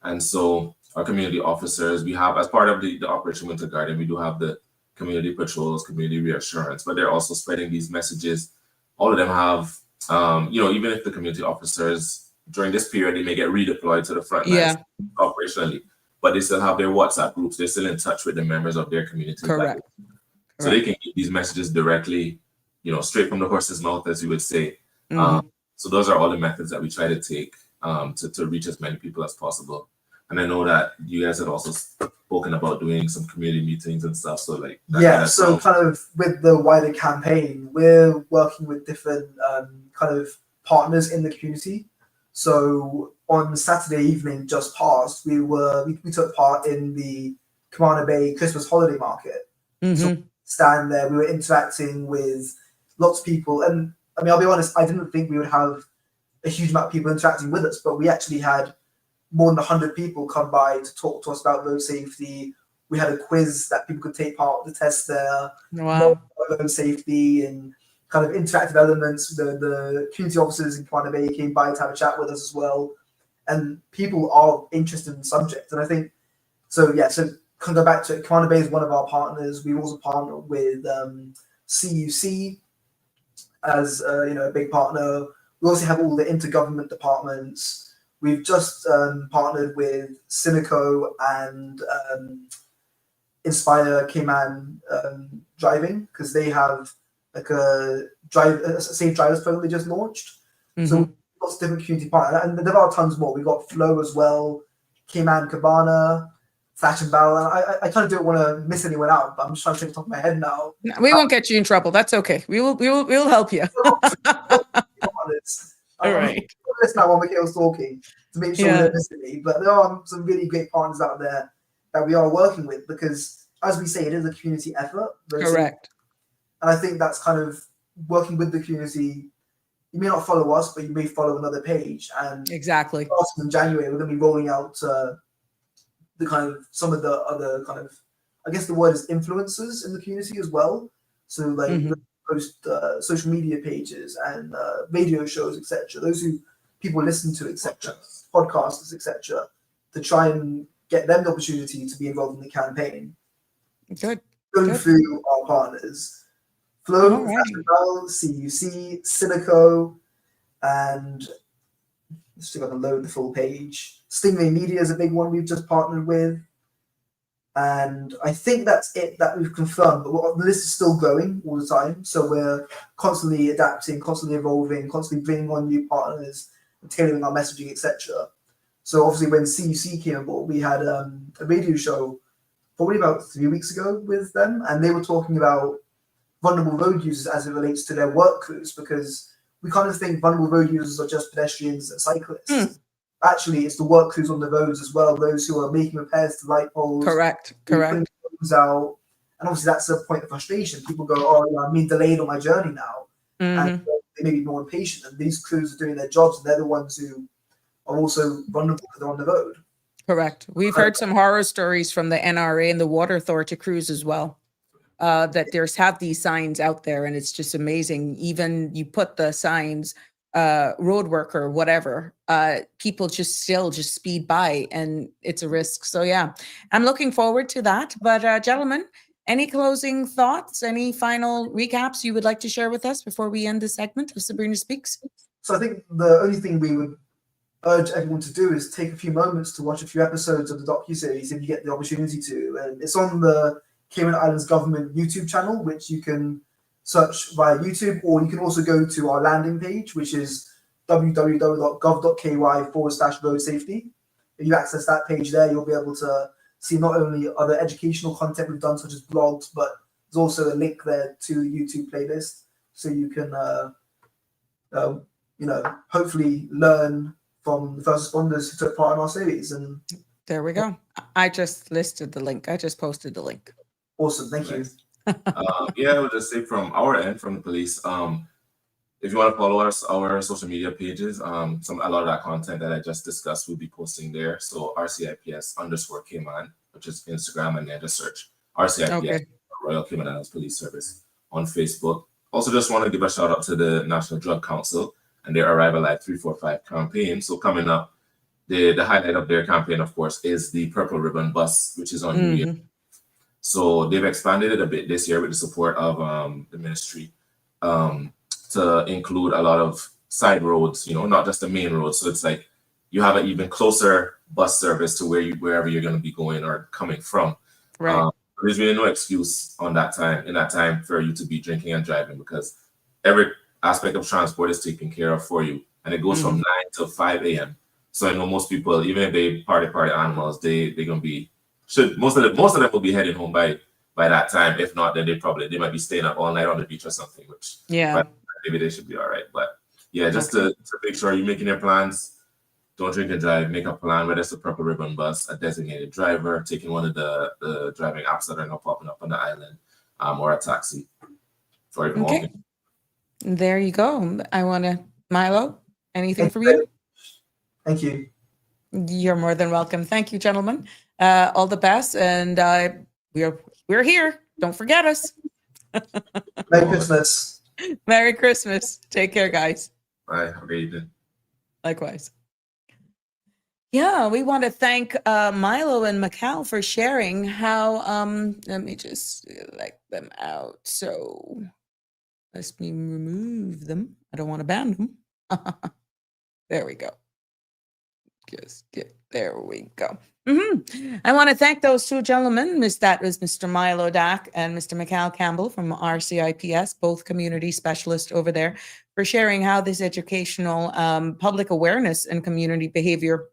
And so our community officers, we have, as part of the Operation Winter Garden, we do have the community patrols, community reassurance, but they're also spreading these messages. All of them have, even if the community officers during this period, they may get redeployed to the front lines operationally, but they still have their WhatsApp groups. They're still in touch with the members of their community. Correct. So they can get these messages directly, straight from the horse's mouth, as you would say. So those are all the methods that we try to take to reach as many people as possible. And I know that you guys had also spoken about doing some community meetings and stuff. So so kind of with the wider campaign, we're working with different kind of partners in the community. So on Saturday evening just past, we took part in the Camana Bay Christmas holiday market. So stand there, we were interacting with lots of people. And I'll be honest, I didn't think we would have a huge amount of people interacting with us, but we actually had more than 100 people come by to talk to us about road safety. We had a quiz that people could take part of the test there. Wow. Road safety and kind of interactive elements. The community officers in Camana Bay came by to have a chat with us as well. And people are interested in the subject. And I think, so kind of go back to it, Camana Bay is one of our partners. We've also partnered with CUC as a big partner. We also have all the intergovernment departments. We've just partnered with Cineco and Inspire Cayman Driving, because they have like a safe drivers program they just launched. So lots of different community partners, and there are tons more. We've got Flow as well, Cayman Cabana, Thatch and Barrel. And I kind of don't want to miss anyone out, but I'm just trying to think off the top of my head now. We won't get you in trouble. That's okay. We'll help you. All right. Listen now while Mikhail's talking to make sure we don't miss any. But there are some really great partners out there that we are working with, because, as we say, it is a community effort. Correct. And I think that's kind of working with the community you may not follow us, but you may follow another page. And Exactly. starting in January, we're going to be rolling out the kind of some of the other kind of, I guess the word is influencers in the community as well. So like Mhm. post social media pages and radio shows, etc. Those who people listen to, etc. Podcasters, etc. To try and get them the opportunity to be involved in the campaign. Good. Going Good. through our partners, Flow, Alrighty. CUC, Cineco, and let's see if I can load the full page. Stingray Media is a big one we've just partnered with. And I think that's it that we've confirmed, but the list is still growing all the time. So we're constantly adapting, constantly evolving, constantly bringing on new partners, tailoring our messaging, etc. So obviously when CUC came aboard, we had a radio show probably about 3 weeks ago with them, and they were talking about vulnerable road users as it relates to their work crews, because we kind of think vulnerable road users are just pedestrians and cyclists. Actually, it's the work crews on the roads as well, those who are making repairs to light poles, Correct. putting things out. And obviously that's a point of frustration. People go, oh, yeah, I'm being delayed on my journey now. And they may be more impatient, and these crews are doing their jobs, and they're the ones who are also vulnerable because they're on the road. Correct. We've heard some horror stories from the NRA and the Water Authority crews as well. That have these signs out there, and it's just amazing. Even you put the signs, road worker, whatever, people just speed by, and it's a risk. So yeah, I'm looking forward to that. But gentlemen, any closing thoughts, any final recaps you would like to share with us before we end this segment of Sabrina Speaks? So I think the only thing we would urge everyone to do is take a few moments to watch a few episodes of the docuseries if you get the opportunity to. And it's on the Cayman Islands government YouTube channel, which you can search via YouTube, or you can also go to our landing page, which is www.gov.ky/road safety. If you access that page there, you'll be able to see not only other educational content we've done, such as blogs, but there's also a link there to the YouTube playlist, so you can, hopefully learn from the first responders who took part in our series. And there we go. I just listed the link. I just posted the link. Awesome, thank you. Yeah, I would just say from our end, from the police, if you want to follow us, our social media pages, a lot of that content that I just discussed will be posting there. So RCIPS_Cayman, which is Instagram, and then just search RCIPS, Royal Cayman Islands Police Service, on Facebook. Also, just want to give a shout out to the National Drug Council and their Arrival at 345 campaign. So coming up, the highlight of their campaign, of course, is the Purple Ribbon Bus, which is on New Year. So they've expanded it a bit this year with the support of the ministry to include a lot of side roads, not just the main roads. So it's like you have an even closer bus service to wherever you're going to be going or coming from. Right. There's really no excuse in that time for you to be drinking and driving, because every aspect of transport is taken care of for you, and it goes from 9 till 5 a.m. So I know most people, even if they party animals, they're gonna be most of them will be heading home by that time. If not, then they might be staying up all night on the beach or something, which maybe they should be all right. But yeah, just to make sure you're making your plans. Don't drink and drive. Make a plan, whether it's a Purple Ribbon Bus, a designated driver, taking one of the driving apps that are now popping up on the island, or a taxi, or even walking. There you go. Milo, anything from you? Thank you. You're more than welcome. Thank you, gentlemen. All the best, and we're here. Don't forget us. Merry Christmas. Merry Christmas. Take care, guys. Bye. Have a great evening. Likewise. Yeah, we want to thank Milo and Mikal for sharing how, let me just let them out. So let me remove them. I don't want to ban them. There we go. There we go. I want to thank those two gentlemen. That was Mr. Milo Dack and Mr. Mikal Campbell from RCIPS, both community specialists over there, for sharing how this educational public awareness and community behavior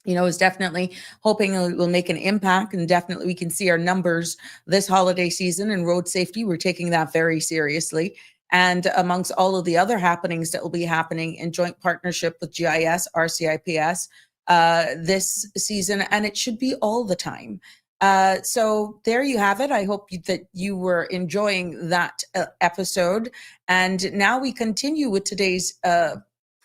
is definitely hoping it will make an impact, and definitely we can see our numbers this holiday season in road safety. We're taking that very seriously. And amongst all of the other happenings that will be happening in joint partnership with GIS, RCIPS this season, and it should be all the time. So there you have it. I hope that you were enjoying that episode. And now we continue with today's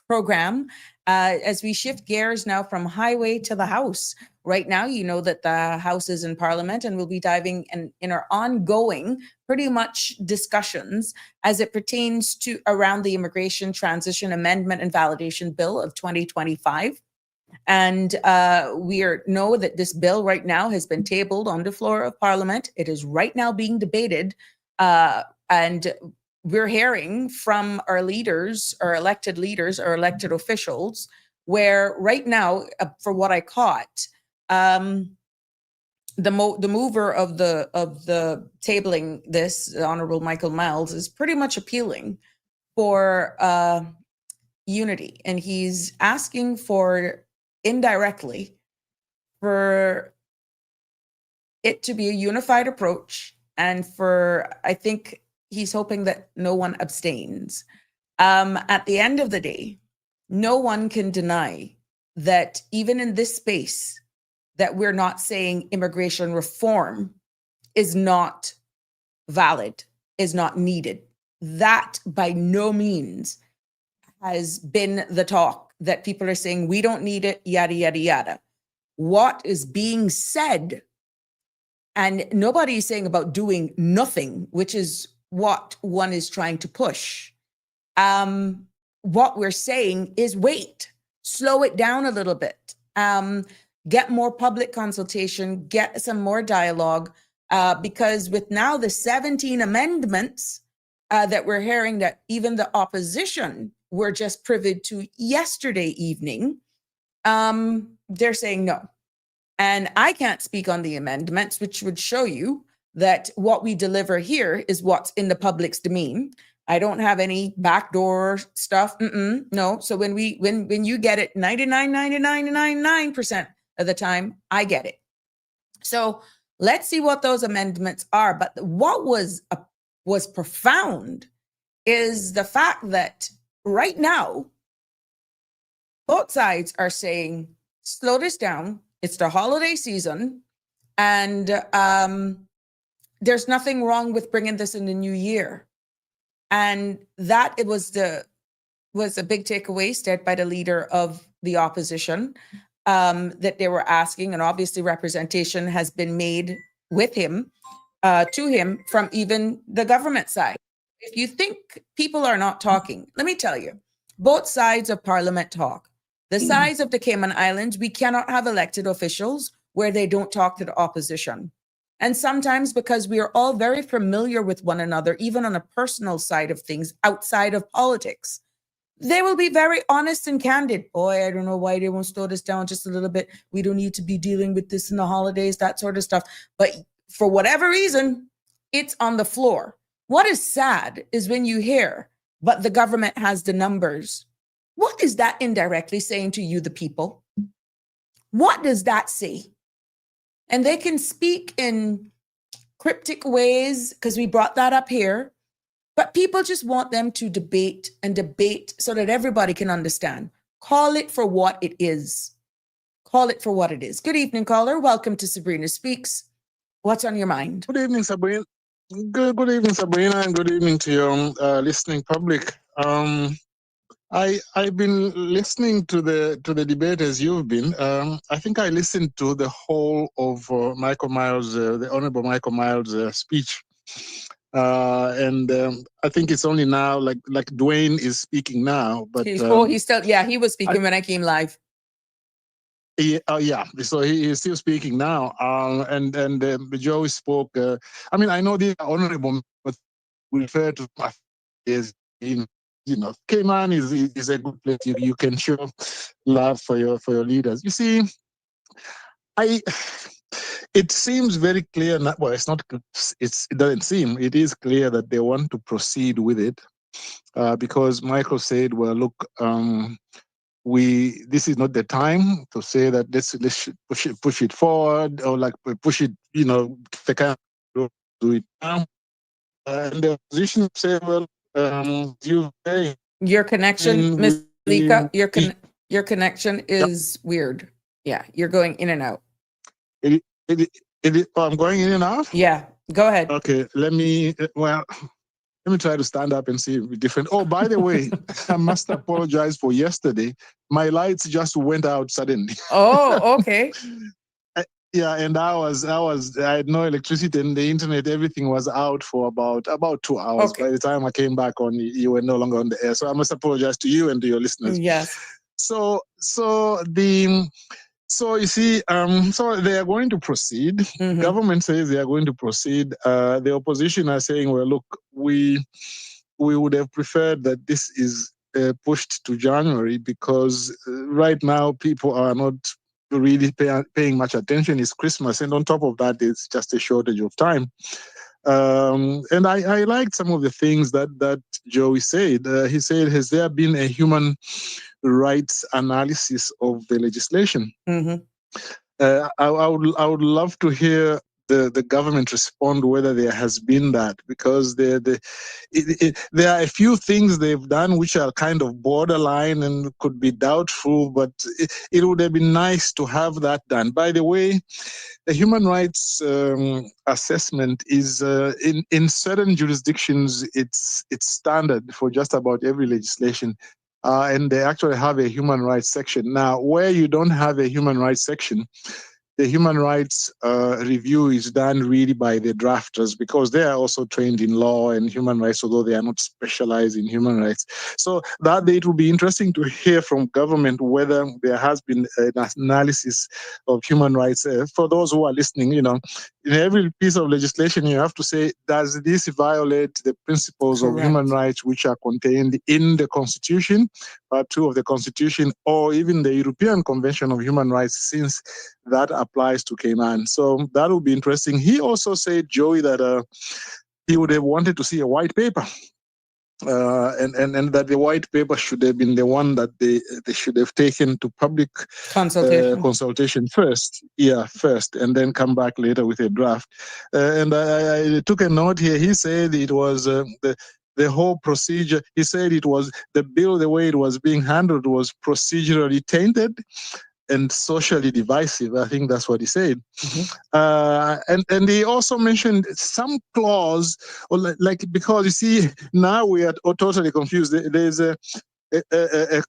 program as we shift gears now from highway to the House. Right now, you know that the House is in Parliament, and we'll be diving in our ongoing pretty much discussions as it pertains to around the Immigration Transition Amendment and Validation Bill of 2025. And we know that this bill right now has been tabled on the floor of Parliament. It is right now being debated, and we're hearing from our leaders, our elected leaders, our elected officials, where right now, for what I caught, the mover of the tabling this, the Honorable Michael Miles, is pretty much appealing for unity, and he's asking for indirectly for it to be a unified approach, and I think he's hoping that no one abstains. At the end of the day, no one can deny that even in this space that we're not saying immigration reform is not valid, is not needed. That by no means has been the talk, that people are saying we don't need it, yada, yada, yada. What is being said, and nobody is saying about doing nothing, which is what one is trying to push. What we're saying is wait, slow it down a little bit, get more public consultation, get some more dialogue, because with now the 17 amendments that we're hearing that even the opposition were just privy to yesterday evening, they're saying no. And I can't speak on the amendments, which would show you that what we deliver here is what's in the public's domain. I don't have any backdoor stuff. No. So when you get it 99.9999% of the time, I get it. So let's see what those amendments are. But what was profound is the fact that right now, both sides are saying, slow this down. It's the holiday season, and there's nothing wrong with bringing this in the new year. And that it was a big takeaway said by the leader of the opposition, that they were asking, and obviously representation has been made with him, to him from even the government side. If you think people are not talking, let me tell you, both sides of Parliament talk. The sides of the Cayman Islands, we cannot have elected officials where they don't talk to the opposition. And sometimes because we are all very familiar with one another, even on a personal side of things, outside of politics, they will be very honest and candid. Boy, I don't know why they won't slow this down just a little bit. We don't need to be dealing with this in the holidays, that sort of stuff. But for whatever reason, it's on the floor. What is sad is when you hear, but the government has the numbers. What is that indirectly saying to you, the people? What does that say? And they can speak in cryptic ways because we brought that up here, but people just want them to debate and debate so that everybody can understand. Call it for what it is. Call it for what it is. Good evening, caller. Welcome to Sabrina Speaks. What's on your mind? Good evening, Sabrina. Good evening, Sabrina, and good evening to your listening public. I've been listening to the debate as you've been. I think I listened to the whole of Michael Miles, the Honorable Michael Miles' speech, and I think it's only now, like Dwayne is speaking now. But he was speaking when I came live. Yeah. So he is still speaking now, and Joe spoke. I mean, I know the honorable, but we refer to is in. Cayman is a good place. You can show love for your leaders. You see, it seems very clear. Well, it's not. It doesn't seem. It is clear that they want to proceed with it, because Michael said, "Well, look, this is not the time to say that let's push it forward, or like push it. They can't do it now." And the opposition say, "Well, your connection, Miss Lika, your connection is weird. Yeah, you're going in and out. I'm going in and out? Yeah, go ahead. Okay, let me try to stand up and see if it's different. Oh, by the way, I must apologize for yesterday. My lights just went out suddenly. Oh, okay. Yeah, and I had no electricity and the internet, everything was out for about 2 hours. Okay. By the time I came back on, you were no longer on the air. So I must apologize to you and to your listeners. Yes. So you see, so they are going to proceed. Mhm. Government says they are going to proceed. The opposition are saying, well, look, we would have preferred that this is pushed to January because right now people are not really paying much attention. It's Christmas, and on top of that, it's just a shortage of time. And I liked some of the things that Joey said. He said, has there been a human rights analysis of the legislation? Mhm. I would love to hear the government respond whether there has been that, because there are a few things they've done which are kind of borderline and could be doubtful, but it would have been nice to have that done. By the way, the human rights assessment is in certain jurisdictions it's standard for just about every legislation. And they actually have a human rights section. Now, where you don't have a human rights section, the human rights review is done really by the drafters, because they are also trained in law and human rights, although they are not specialized in human rights. So that it will be interesting to hear from government whether there has been an analysis of human rights. For those who are listening, in every piece of legislation, you have to say, does this violate the principles of human rights which are contained in the Constitution, Part 2 of the Constitution, or even the European Convention of Human Rights, since that applies to Cayman. So that would be interesting. He also said, Joey, that he would have wanted to see a white paper. And that the white paper should have been the one that they should have taken to public consultation first. Yeah, first, and then come back later with a draft. And I took a note here. He said it was the whole procedure. He said it was the bill, the way it was being handled was procedurally tainted and socially divisive. I think that's what he said. Mm-hmm. And he also mentioned some clause, or like because you see, now we are totally confused. There's a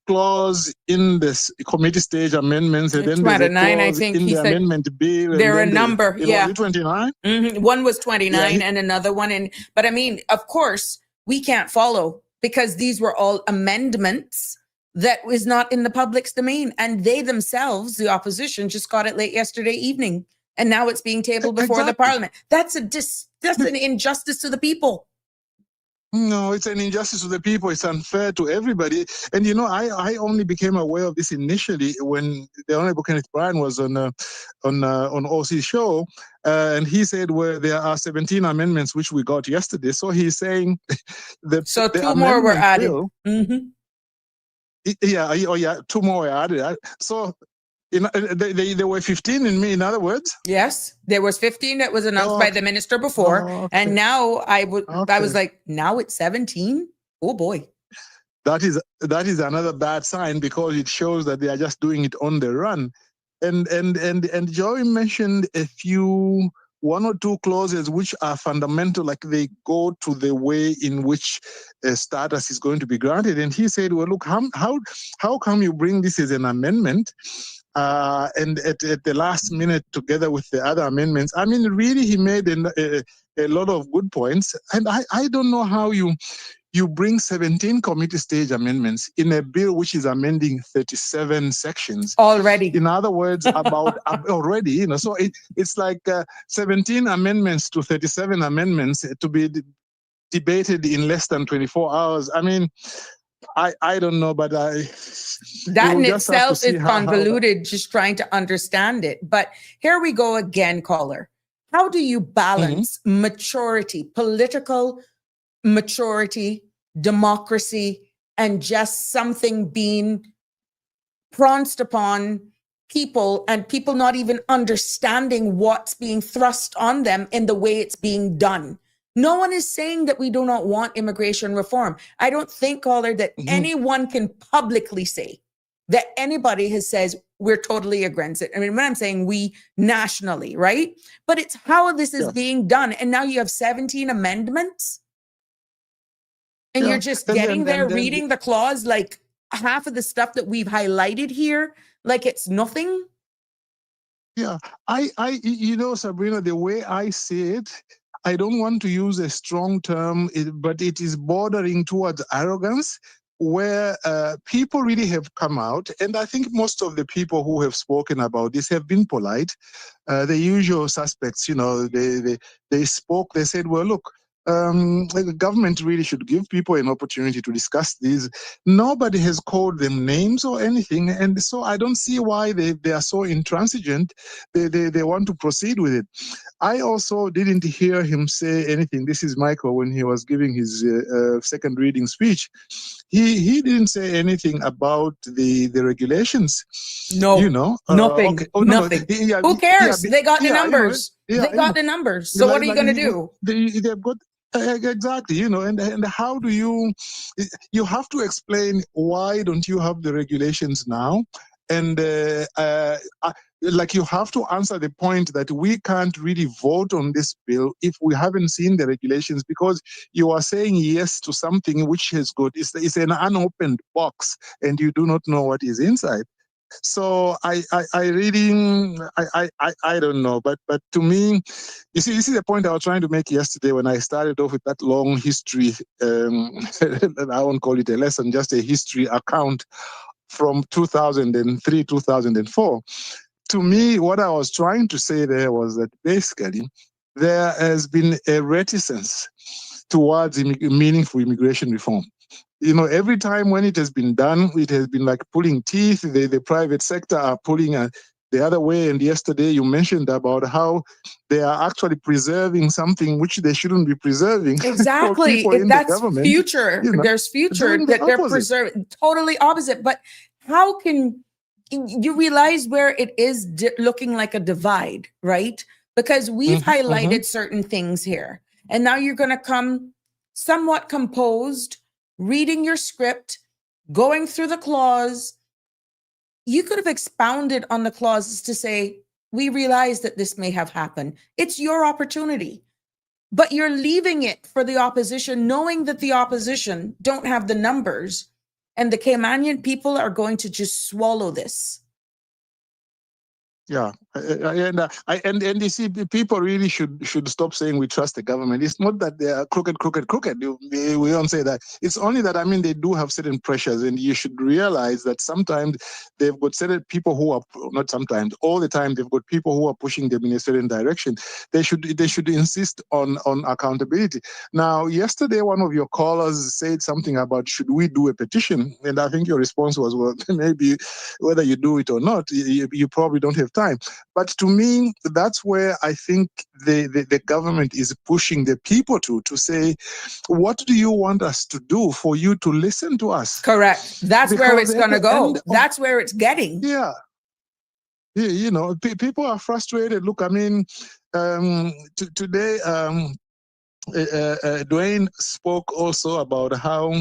clause in this committee stage amendments, and then there's a clause I think in the amendment bill. There are a number, yeah. Was it 29? Mm-hmm. One was 29 and another one. But I mean, of course, we can't follow because these were all amendments that was not in the public's domain. And they themselves, the opposition, just got it late yesterday evening. And now it's being tabled before the parliament. That's an injustice to the people. No, it's an injustice to the people. It's unfair to everybody. And, I only became aware of this initially when the Honorable Kenneth Bryan was on OC show. And he said, well, there are 17 amendments which we got yesterday. So he's saying the two more were added. Mm-hmm. Yeah, 2 more were added. So there were 15 in other words? Yes, there was 15 that was announced by the minister before. And now I was like, now it's 17? Oh boy. That is another bad sign, because it shows that they are just doing it on the run. And Joey mentioned one or two clauses which are fundamental, like they go to the way in which status is going to be granted. And he said, well, look, how come you bring this as an amendment and at the last minute together with the other amendments? I mean, really, he made a lot of good points. And I don't know how you bring 17 committee stage amendments in a bill which is amending 37 sections already. In other words, already, so it's like 17 amendments to 37 amendments to be debated in less than 24 hours. I mean, I don't know, but that in itself is convoluted, just trying to understand it. But here we go again, caller. How do you balance maturity, political maturity, democracy, and just something being pranced upon people and people not even understanding what's being thrust on them in the way it's being done? No one is saying that we do not want immigration reform. I don't think, caller, that anyone can publicly say that anybody has says we're totally against it. I mean, when I'm saying we nationally, right? But it's how this is being done. And now you have 17 amendments and you're just getting there, reading the clause, like half of the stuff that we've highlighted here, like it's nothing. Yeah, you know, Sabrina, the way I see it, I don't want to use a strong term, but it is bordering towards arrogance, where people really have come out. And I think most of the people who have spoken about this have been polite. The usual suspects, you know, they spoke, they said, well, look, the government really should give people an opportunity to discuss these. Nobody has called them names or anything. And so I don't see why they are so intransigent. They want to proceed with it. I also didn't hear him say anything. This is Michael when he was giving his second reading speech. He didn't say anything about the regulations. No, you know, nothing, okay. Oh, nothing. Yeah, Who cares? They got the you know, numbers. yeah, They got the numbers. So what are you going to do? They've got exactly, you know, and how do you have to explain why don't you have the regulations now? And like you have to answer the point that we can't really vote on this bill if we haven't seen the regulations, because you are saying yes to something which is good. It's an unopened box and you do not know what is inside. So I don't know, but to me, you see, this is the point I was trying to make yesterday when I started off with that long history. I won't call it a lesson, just a history account from 2003, 2004. To me, what I was trying to say there was that basically there has been a reticence towards meaningful immigration reform. You know, every time when it has been done, it has been like pulling teeth. The private sector are pulling the other way. And yesterday you mentioned about how they are actually preserving something which they shouldn't be preserving. Exactly. For people in That's the government, future. you know, There's future doing the that they're opposite. preserving. Totally opposite. But how can you realize where it is looking like a divide, right? Because we've highlighted certain things here. And now you're going to come somewhat composed, reading your script, going through the clause. You could have expounded on the clauses to say, we realize that this may have happened. It's your opportunity. But you're leaving it for the opposition, knowing that the opposition don't have the numbers and the Caymanian people are going to just swallow this. Yeah, and you see, people really should stop saying we trust the government. It's not that they are crooked. We don't say that. It's only that, I mean, they do have certain pressures, and you should realize that sometimes they've got certain people who are, not sometimes, all the time, they've got people who are pushing them in a certain direction. They should insist on accountability. Now, yesterday, one of your callers said something about should we do a petition, and I think your response was, well, maybe whether you do it or not, you probably don't have time. But to me, that's where I think the government is pushing the people to say, what do you want us to do for you to listen to us? Correct. That's Because where it's going to go. That's where it's getting. Yeah. You know, people are frustrated. Look, I mean, today, Dwayne spoke also about how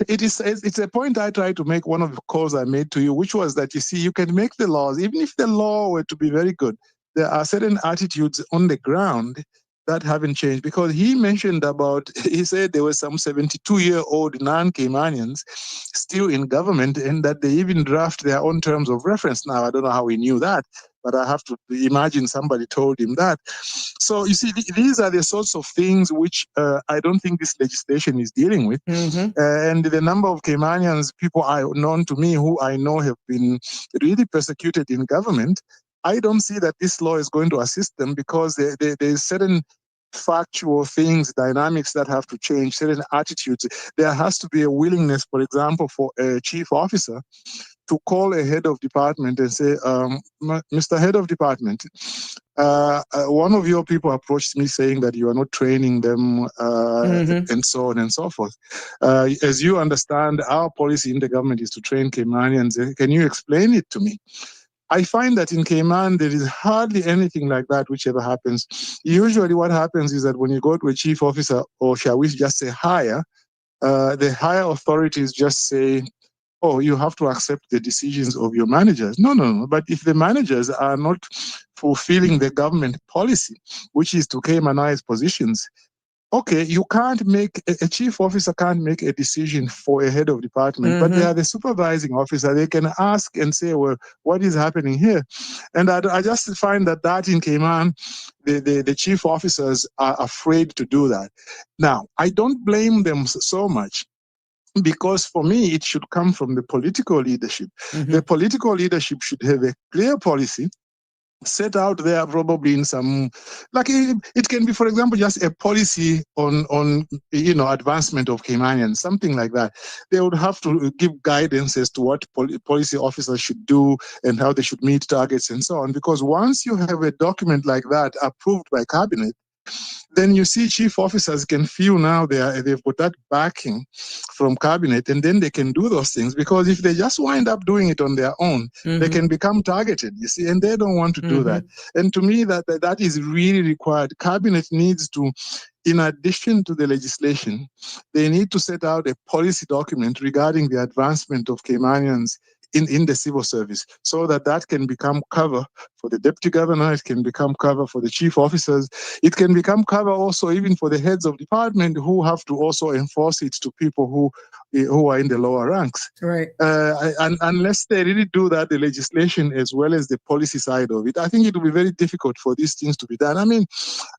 it's a point I tried to make, one of the calls I made to you, which was that, you see, you can make the laws, even if the law were to be very good, there are certain attitudes on the ground that haven't changed. Because he mentioned about, he said there were some 72-year-old non-Caymanians still in government, and that they even draft their own terms of reference. Now, I don't know how he knew that, but I have to imagine somebody told him that. So you see, these are the sorts of things which I don't think this legislation is dealing with. And the number of Caymanians, people known to me who I know have been really persecuted in government, I don't see that this law is going to assist them, because there's certain factual things, dynamics that have to change, certain attitudes. There has to be a willingness, for example, for a chief officer to call a head of department and say, Mr. Head of Department, one of your people approached me saying that you are not training them, and so on and so forth. As you understand, our policy in the government is to train Caymanians. Can you explain it to me? I find that in Cayman, there is hardly anything like that which ever happens. Usually what happens is that when you go to a chief officer, or shall we just say higher, the higher authorities just say, oh, you have to accept the decisions of your managers. No, no, no. But if the managers are not fulfilling the government policy, which is to Caymanize positions, okay, you can't make a chief officer can't make a decision for a head of department, but they are the supervising officer. They can ask and say, well, what is happening here? And I just find that in Cayman, the chief officers are afraid to do that. Now, I don't blame them so much, because for me, it should come from the political leadership. The political leadership should have a clear policy set out there, probably in some, like it can be, for example, just a policy on advancement of Caymanians, something like that. They would have to give guidance as to what policy officers should do and how they should meet targets and so on. Because once you have a document like that approved by cabinet, then you see chief officers can feel now they've got that backing from cabinet, and then they can do those things. Because if they just wind up doing it on their own, they can become targeted, you see, and they don't want to do that. And to me, that is really required. Cabinet needs to, in addition to the legislation, they need to set out a policy document regarding the advancement of Caymanians in the civil service, so that can become cover for the deputy governor, it can become cover for the chief officers, it can become cover also even for the heads of department, who have to also enforce it to people who are in the lower ranks. Right. And unless they really do that, the legislation as well as the policy side of it, I think it will be very difficult for these things to be done. I mean,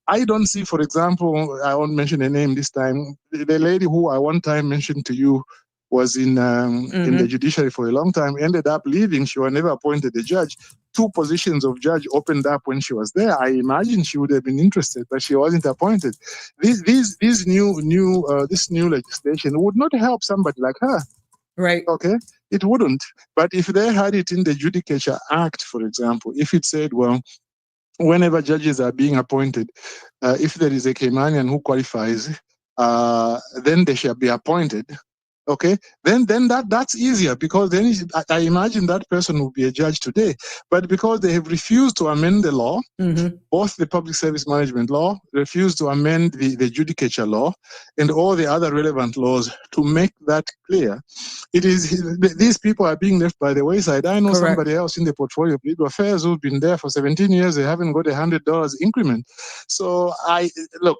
I don't see, for example, I won't mention a name this time, the lady who I one time mentioned to you was in the judiciary for a long time, ended up leaving. She was never appointed a judge. 2 positions of judge opened up when she was there. I imagine she would have been interested, but she wasn't appointed. This new legislation would not help somebody like her. Right. Okay, it wouldn't. But if they had it in the Judicature Act, for example, if it said, well, whenever judges are being appointed, if there is a Caymanian who qualifies, then they shall be appointed. Okay, then that's easier, because then I imagine that person will be a judge today. But because they have refused to amend the law, both the public service management law, refused to amend the judicature law, and all the other relevant laws to make that clear, these people are being left by the wayside. I know somebody else in the portfolio of legal affairs who's been there for 17 years. They haven't got $100 increment. So look.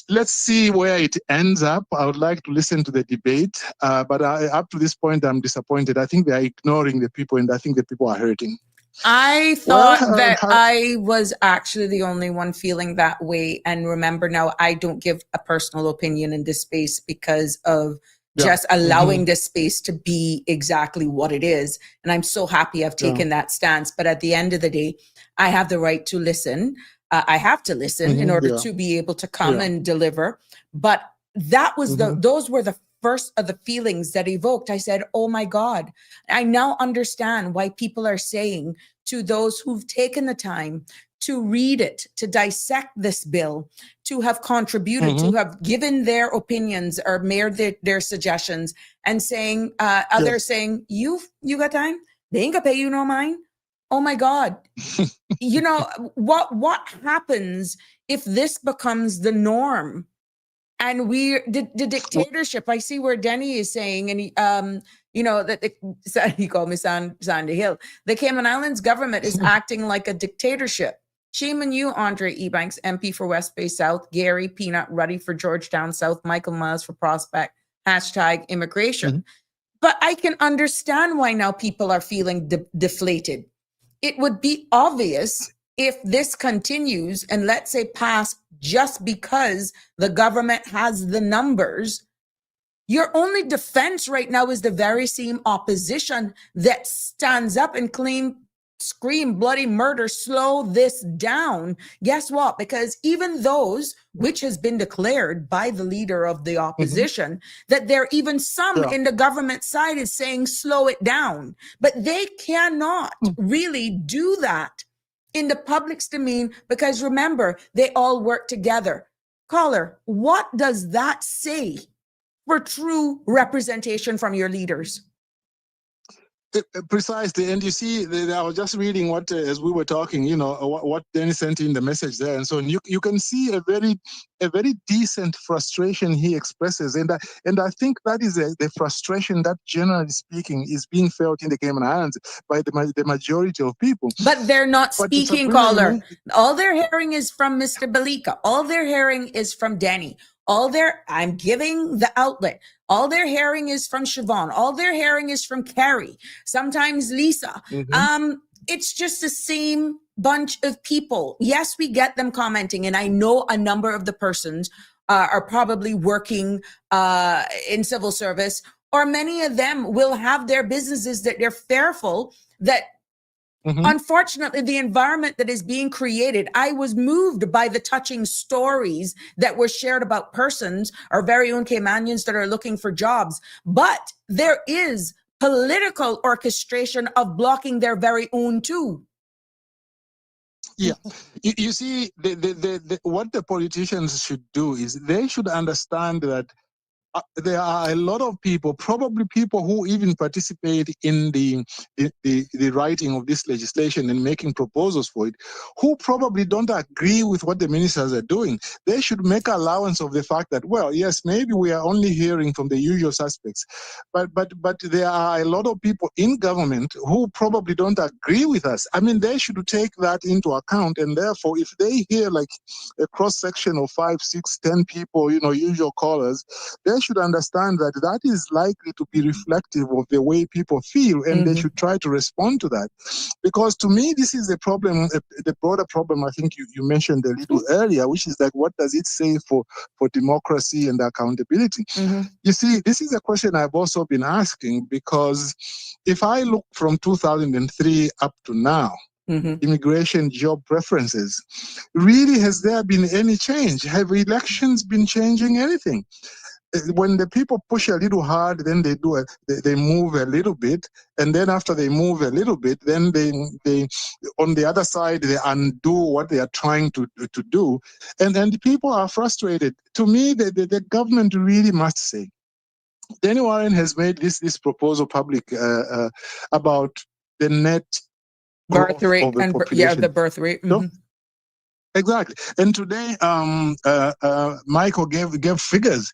Let's see where it ends up. I would like to listen to the debate, but up to this point, I'm disappointed. I think they are ignoring the people, and I think the people are hurting. I thought that I was actually the only one feeling that way. And remember, now I don't give a personal opinion in this space because of just allowing this space to be exactly what it is. And I'm so happy I've taken that stance. But at the end of the day, I have the right to listen. I have to listen in order to be able to come and deliver. But that was those were the first of the feelings that evoked. I said, oh my God, I now understand why people are saying to those who've taken the time to read it, to dissect this bill, to have contributed, to have given their opinions or made their suggestions, and saying, others saying, you got time? They ain't gonna pay you no mind. Oh my God. You know, what happens if this becomes the norm? And the dictatorship, I see where Denny is saying, and he, that he called me Sandy Hill. The Cayman Islands government is acting like a dictatorship. Shame on you, Andre Ebanks, MP for West Bay South, Gary Peanut Ruddy for Georgetown South, Michael Miles for Prospect, #immigration. But I can understand why now people are feeling deflated. It would be obvious if this continues and, let's say, pass just because the government has the numbers. Your only defense right now is the very same opposition that stands up and scream bloody murder, slow this down. Guess what? Because even those, which has been declared by the leader of the opposition, that there are even some in the government side is saying slow it down, but they cannot really do that in the public's domain, because remember, they all work together. Caller, what does that say for true representation from your leaders? Precisely, and you see, I was just reading what, as we were talking, what Danny sent in the message there, and so you can see a very decent frustration he expresses, and I think that is the frustration that, generally speaking, is being felt in the Cayman Islands by the majority of people. But they're not But speaking, Sabrina, caller. All they're hearing is from Mr. Balika. All they're hearing is from Danny. I'm giving the outlet. All they're hearing is from Siobhan. All they're hearing is from Carrie. Sometimes Lisa. It's just the same bunch of people. Yes, we get them commenting, and I know a number of the persons are probably working in civil service, or many of them will have their businesses that they're fearful that unfortunately, the environment that is being created, I was moved by the touching stories that were shared about persons, our very own Caymanians that are looking for jobs. But there is political orchestration of blocking their very own too. Yeah, you see, what the politicians should do is they should understand that there are a lot of people, probably people who even participate in the writing of this legislation and making proposals for it, who probably don't agree with what the ministers are doing. They should make allowance of the fact that, well, yes, maybe we are only hearing from the usual suspects, but there are a lot of people in government who probably don't agree with us. I mean, they should take that into account, and therefore, if they hear like a cross section of 5, 6, 10 people, usual callers, they should understand that that is likely to be reflective of the way people feel, and they should try to respond to that. Because to me, this is the problem, the broader problem I think you mentioned a little earlier, which is like, what does it say for democracy and accountability? You see, this is a question I've also been asking, because if I look from 2003 up to now, immigration, job preferences, really, has there been any change? Have elections been changing anything? When the people push a little hard, then they move a little bit, and then after they move a little bit, then they on the other side they undo what they are trying to do, and people are frustrated. To me, the government really must say. Danny Warren has made this proposal public about the net birth rate of the and population. the birth rate. Exactly, and today Michael gave figures.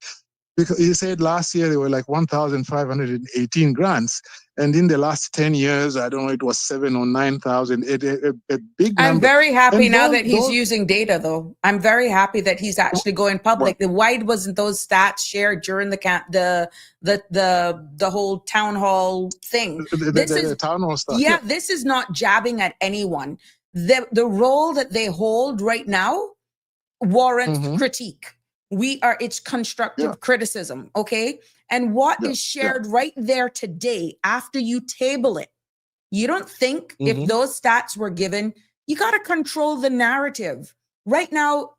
Because he said last year there were like 1,518 grants, and in the last 10 years, I don't know, it was 7,000 or 9,000. A big number. I'm very happy and now that he's using data, though. I'm very happy that he's actually going public. Why wasn't those stats shared during the whole town hall thing? The town hall stuff. Yeah, this is not jabbing at anyone. The role that they hold right now warrants critique. It's constructive criticism, okay? And what is shared right there today, after you table it, you don't think if those stats were given, you got to control the narrative. Right now,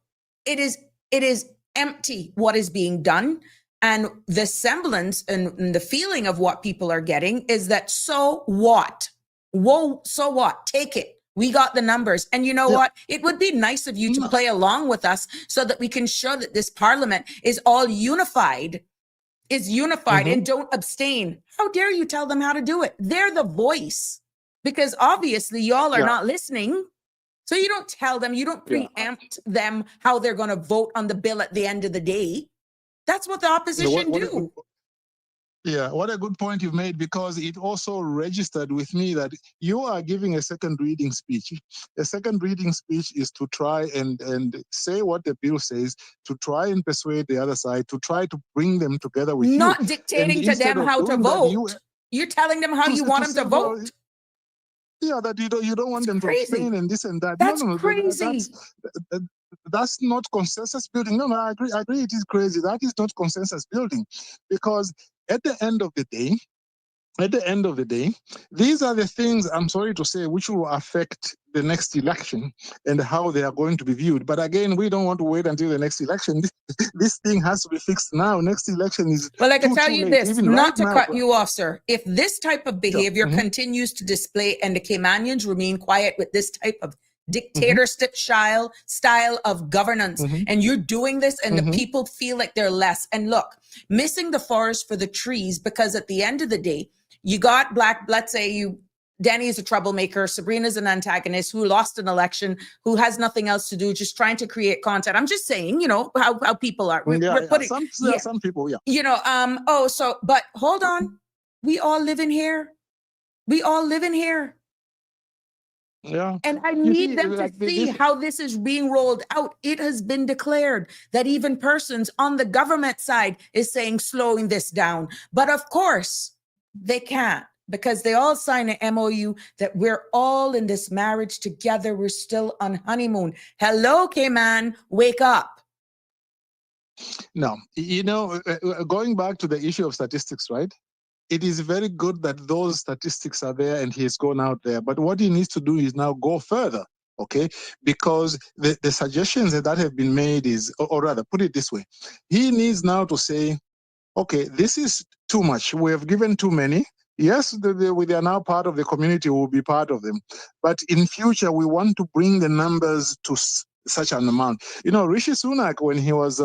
it is empty what is being done. And the semblance and the feeling of what people are getting is that, so what? Whoa, so what? Take it. We got the numbers. And you know what? It would be nice of you to play along with us so that we can show that this parliament is all unified, and don't abstain. How dare you tell them how to do it? They're the voice, because obviously y'all are not listening. So you don't tell them, you don't preempt them how they're going to vote on the bill at the end of the day. That's what the opposition do. Yeah, what a good point you've made, because it also registered with me that you are giving a second reading speech. A second reading speech is to try and say what the bill says, to try and persuade the other side, to try to bring them together with Not you. dictating to them how to vote. You're telling them how you want them to vote. Yeah, that you don't want them to abstain and this and that. That's crazy. That's not consensus building. No, I agree. It is crazy. That is not consensus building, because at the end of the day, these are the things, I'm sorry to say, which will affect the next election and how they are going to be viewed. But again, we don't want to wait until the next election. This thing has to be fixed now. Next election is Well, I can tell you this, not to cut you off, sir. If this type of behavior continues to display and the Caymanians remain quiet with this type of dictatorship style of governance, and you're doing this and the people feel like they're less. And look, missing the forest for the trees, because at the end of the day, You got let's say Danny is a troublemaker, Sabrina's an antagonist who lost an election, who has nothing else to do, just trying to create content. I'm just saying, how people are. We're putting, some people, but hold on. We all live in here. Yeah. And I need them to see how this is being rolled out. It has been declared that even persons on the government side is saying slowing this down. But of course, they can't, because they all sign an MOU that we're all in this marriage together. We're still on honeymoon. Hello, Cayman, wake up. No, going back to the issue of statistics, right? It is very good that those statistics are there and he has gone out there. But what he needs to do is now go further, okay? Because the suggestions that have been made is, or rather, put it this way. He needs now to say, okay, this is too much. We have given too many. Yes, they are now part of the community, we will be part of them. But in future, we want to bring the numbers to such an amount. Rishi Sunak, when he was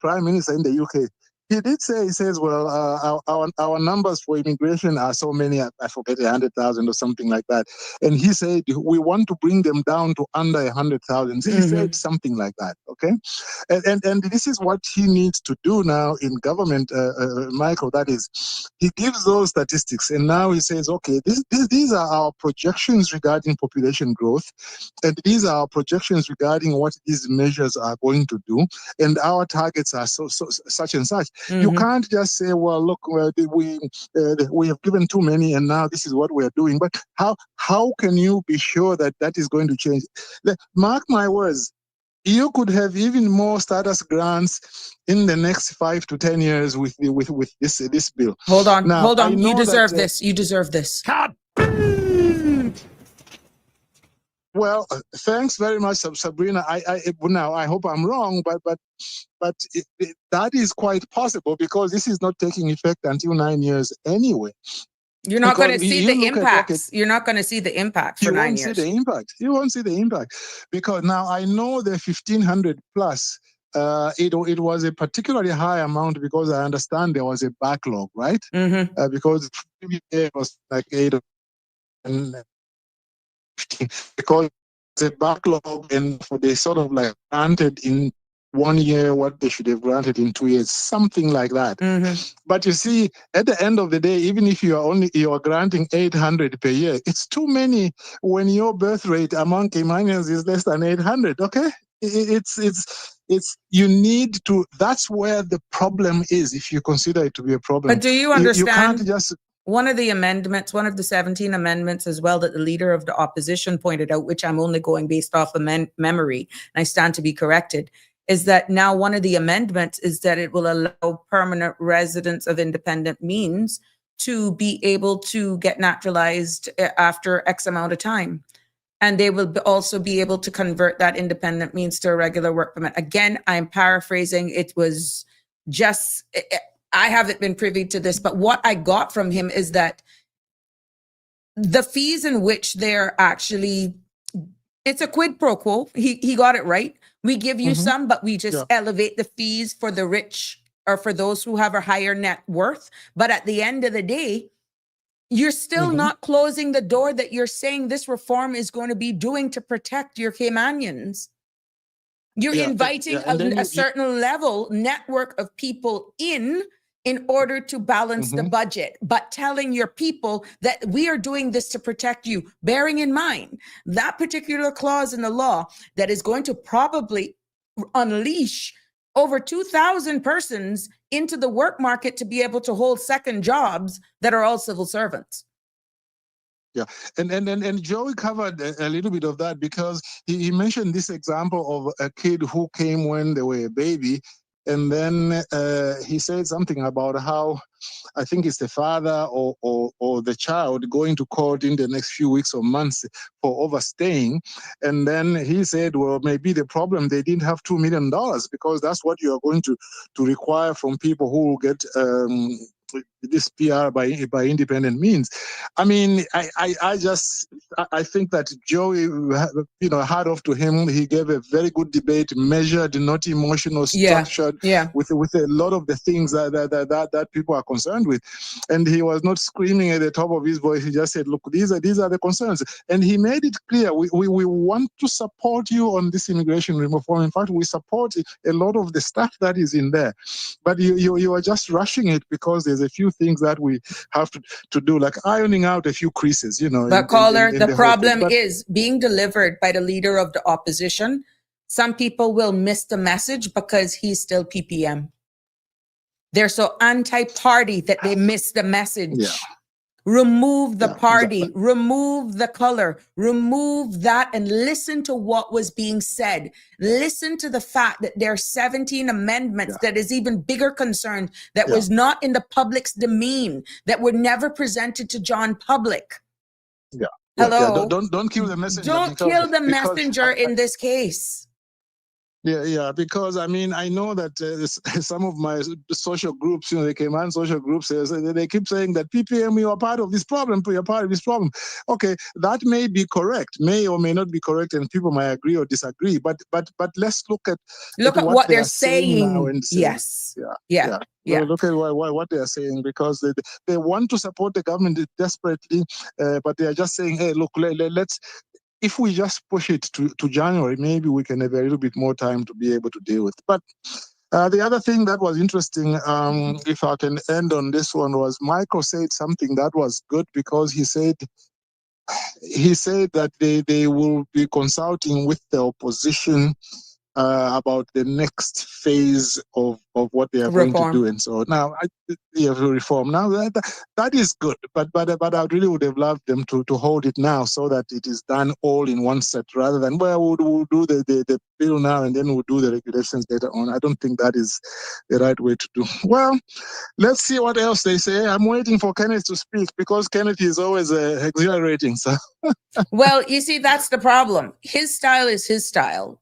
Prime Minister in the UK, he did say, he says, well, our numbers for immigration are so many, I forget, 100,000 or something like that. And he said, we want to bring them down to under 100,000. He said something like that, okay? And this is what he needs to do now in government, Michael, that is, he gives those statistics and now he says, okay, these are our projections regarding population growth, and these are our projections regarding what these measures are going to do, and our targets are such and such. You can't just say, well, look, we have given too many and now this is what we are doing. But how can you be sure that that is going to change? Mark my words, you could have even more status grants in the next 5 to 10 years with this bill. Hold on. You deserve this. You deserve this. Well, thanks very much, Sabrina. I hope I'm wrong, but that is quite possible, because this is not taking effect until 9 years anyway. You're not going to see the impacts. You're not going to see the impact for 9 years. You won't see the impact, because now I know the 1,500 plus. It was a particularly high amount because I understand there was a backlog, right? Because it was like 8 and because the backlog, and for they sort of like granted in 1 year what they should have granted in 2 years, something like that. But you see, at the end of the day, even if you are granting 800 per year, it's too many when your birth rate among Caymanians is less than 800. Okay, it's you need to. That's where the problem is, if you consider it to be a problem. But do you understand? You can't just. One of the amendments, one of the 17 amendments as well, that the leader of the opposition pointed out, which I'm only going based off of memory, and I stand to be corrected, is that now one of the amendments is that it will allow permanent residents of independent means to be able to get naturalized after X amount of time. And they will also be able to convert that independent means to a regular work permit. Again, I'm paraphrasing. It was just... I haven't been privy to this, but what I got from him is that the fees in which they're actually, it's a quid pro quo. He got it right. We give you some, but we just elevate the fees for the rich or for those who have a higher net worth. But at the end of the day, you're still not closing the door that you're saying this reform is going to be doing to protect your Caymanians. You're inviting a certain level network of people in order to balance the budget, but telling your people that we are doing this to protect you, bearing in mind that particular clause in the law that is going to probably unleash over 2,000 persons into the work market to be able to hold second jobs that are all civil servants. Yeah, and Joey covered a little bit of that, because he mentioned this example of a kid who came when they were a baby, and then he said something about how, I think it's the father or the child going to court in the next few weeks or months for overstaying. And then he said, well, maybe the problem, they didn't have $2 million, because that's what you are going to require from people who get this PR by independent means. I mean, I think that Joey, had off to him. He gave a very good debate, measured, not emotional, structured, with a lot of the things that people are concerned with. And he was not screaming at the top of his voice. He just said, look, these are the concerns. And he made it clear, we want to support you on this immigration reform. In fact, we support a lot of the stuff that is in there. But you are just rushing it because there's a few things that we have to do, like ironing out a few creases, But caller, the whole problem thing. But is being delivered by the leader of the opposition. Some people will miss the message because he's still PPM. They're so anti-party that they miss the message. Yeah. Remove the party, exactly. remove the color, remove that, and listen to what was being said. Listen to the fact that there are 17 amendments that is even bigger concern that was not in the public's demean, that were never presented to John public. Yeah. Hello. Don't kill the messenger. Don't kill the messenger in this case. Yeah, because I mean, I know that some of my social groups, the Cayman social groups, they keep saying that PPM, you are part of this problem, you're part of this problem. Okay, that may be correct, may or may not be correct, and people might agree or disagree, but let's look at what they're saying now and say, yes. Yeah. Look at what they are saying, because they want to support the government desperately, but they are just saying, hey, look, let's. If we just push it to January, maybe we can have a little bit more time to be able to deal with. But the other thing that was interesting, if I can end on this one, was Michael said something that was good, because he said that they will be consulting with the opposition about the next phase of what they are going to do, and so now reform. Now that is good, but I really would have loved them to hold it now, so that it is done all in one set, rather than we'll do the bill now and then we'll do the regulations later on. I don't think that is the right way to do. Well, let's see what else they say. I'm waiting for Kenneth to speak, because Kenneth is always exhilarating. So, well, you see, that's the problem. His style is his style.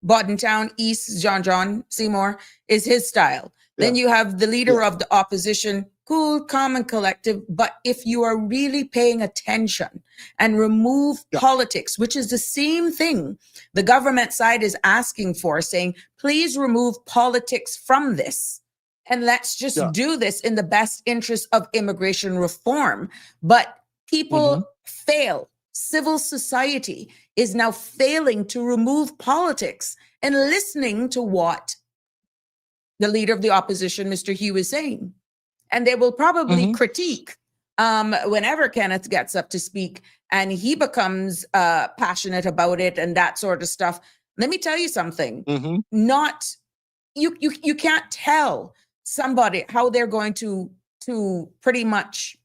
Boddentown, East, John Seymour is his style. Then you have the leader of the opposition, cool, calm, and collective. But if you are really paying attention and remove politics, which is the same thing the government side is asking for, saying, please remove politics from this, and let's just do this in the best interest of immigration reform. But people fail. Civil society is now failing to remove politics and listening to what the leader of the opposition, Mr. Hugh, is saying. And they will probably critique whenever Kenneth gets up to speak and he becomes passionate about it and that sort of stuff. Let me tell you something. You can't tell somebody how they're going to pretty much